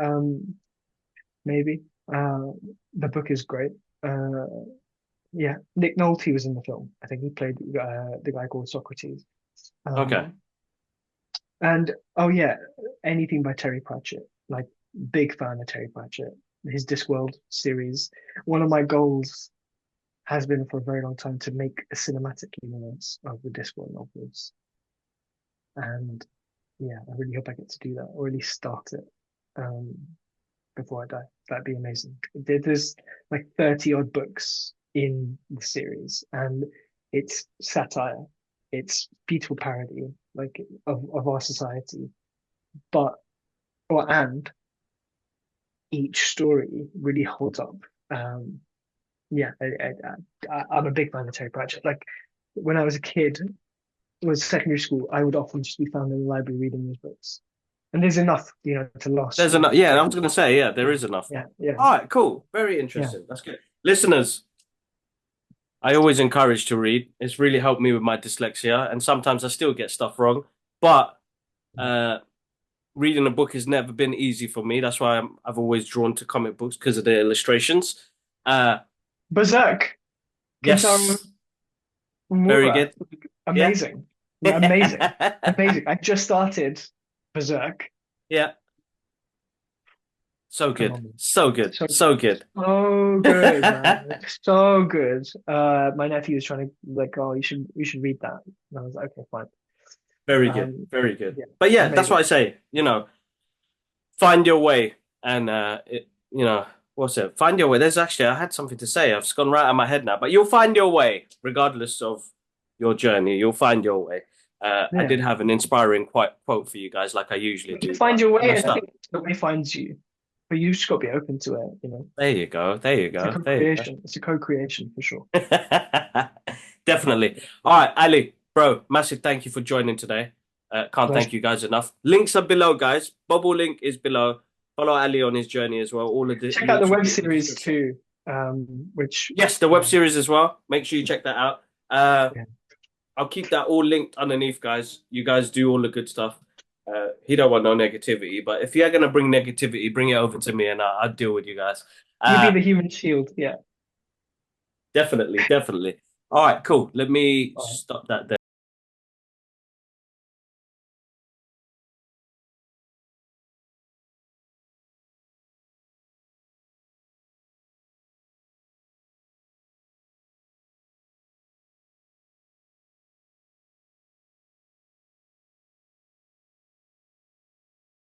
maybe. Uh, the book is great. Uh, Yeah, Nick Nolte was in the film. I think he played the guy called Socrates.
Okay.
Um, and oh yeah, anything by Terry Pratchett. Like big fan of Terry Pratchett. His Discworld series. One of my goals has been for a very long time to make a cinematic universe of the Discworld novels. And yeah, I really hope I get to do that, or at least start it um, before I die. That'd be amazing. There's like 30 odd books in the series, and it's satire, it's beautiful parody, like of our society. But and each story really holds up. Um, yeah, I'm a big fan of Terry Pratchett. Like when I was a kid, it was secondary school, I would often just be found in the library reading these books. And there's enough, to last
There's
you
enough. Yeah, I
for
was going to say, yeah, there
yeah,
is enough.
yeah,
All right, cool. Very
yeah.
interesting. That's good. Listeners, I always encourage to read. It's really helped me with my dyslexia, and sometimes I still get stuff wrong. But uh, reading a book has never been easy for me. That's why I've always drawn to comic books because of the illustrations. Uh,
Berserk, Kintaro
yes, very
Mura,
good. Yeah.
amazing, amazing, amazing. I just started Berserk.
Yeah, so good.
Phenomenal.
So good.
So
So good.
so good, man. So good. My nephew was trying to like, oh, you should read that. And I was like, okay, fine.
Very good.
Um,
Very good.
yeah,
But yeah, that's what I
amazing.
say. Find your way. And what's it? Find your way. There's actually I had something to say. I've just gone right out of my head now. But you'll find your way, regardless of your journey. You'll find your way. I
Yeah.
did have an inspiring quote for you guys, like I usually
You
do,
find
but
your
I
way, and
messed
I
up.
think the way finds you. But you just got to be open to it, you know.
There you go. There you
It's a
go. There you go.
co-creation. It's a co-creation for sure.
Definitely. All right, Ali, bro, massive thank you for joining today. Can't
Pleasure.
thank you guys enough. Links are below, guys. Bubble link is below. Follow Ali on his journey as well. All of the
Check out the
links will
web
be in the
series
description.
too, which
Yes, the web series as well. Make sure you check that out.
yeah.
I'll keep that all linked underneath, guys. You guys do all the good stuff. He don't want no negativity, but if you're gonna bring negativity, bring it over to me and I'll deal with you guys.
You be
Uh,
the human shield. Yeah.
definitely, definitely. All right, cool. Let me
All right.
stop that there.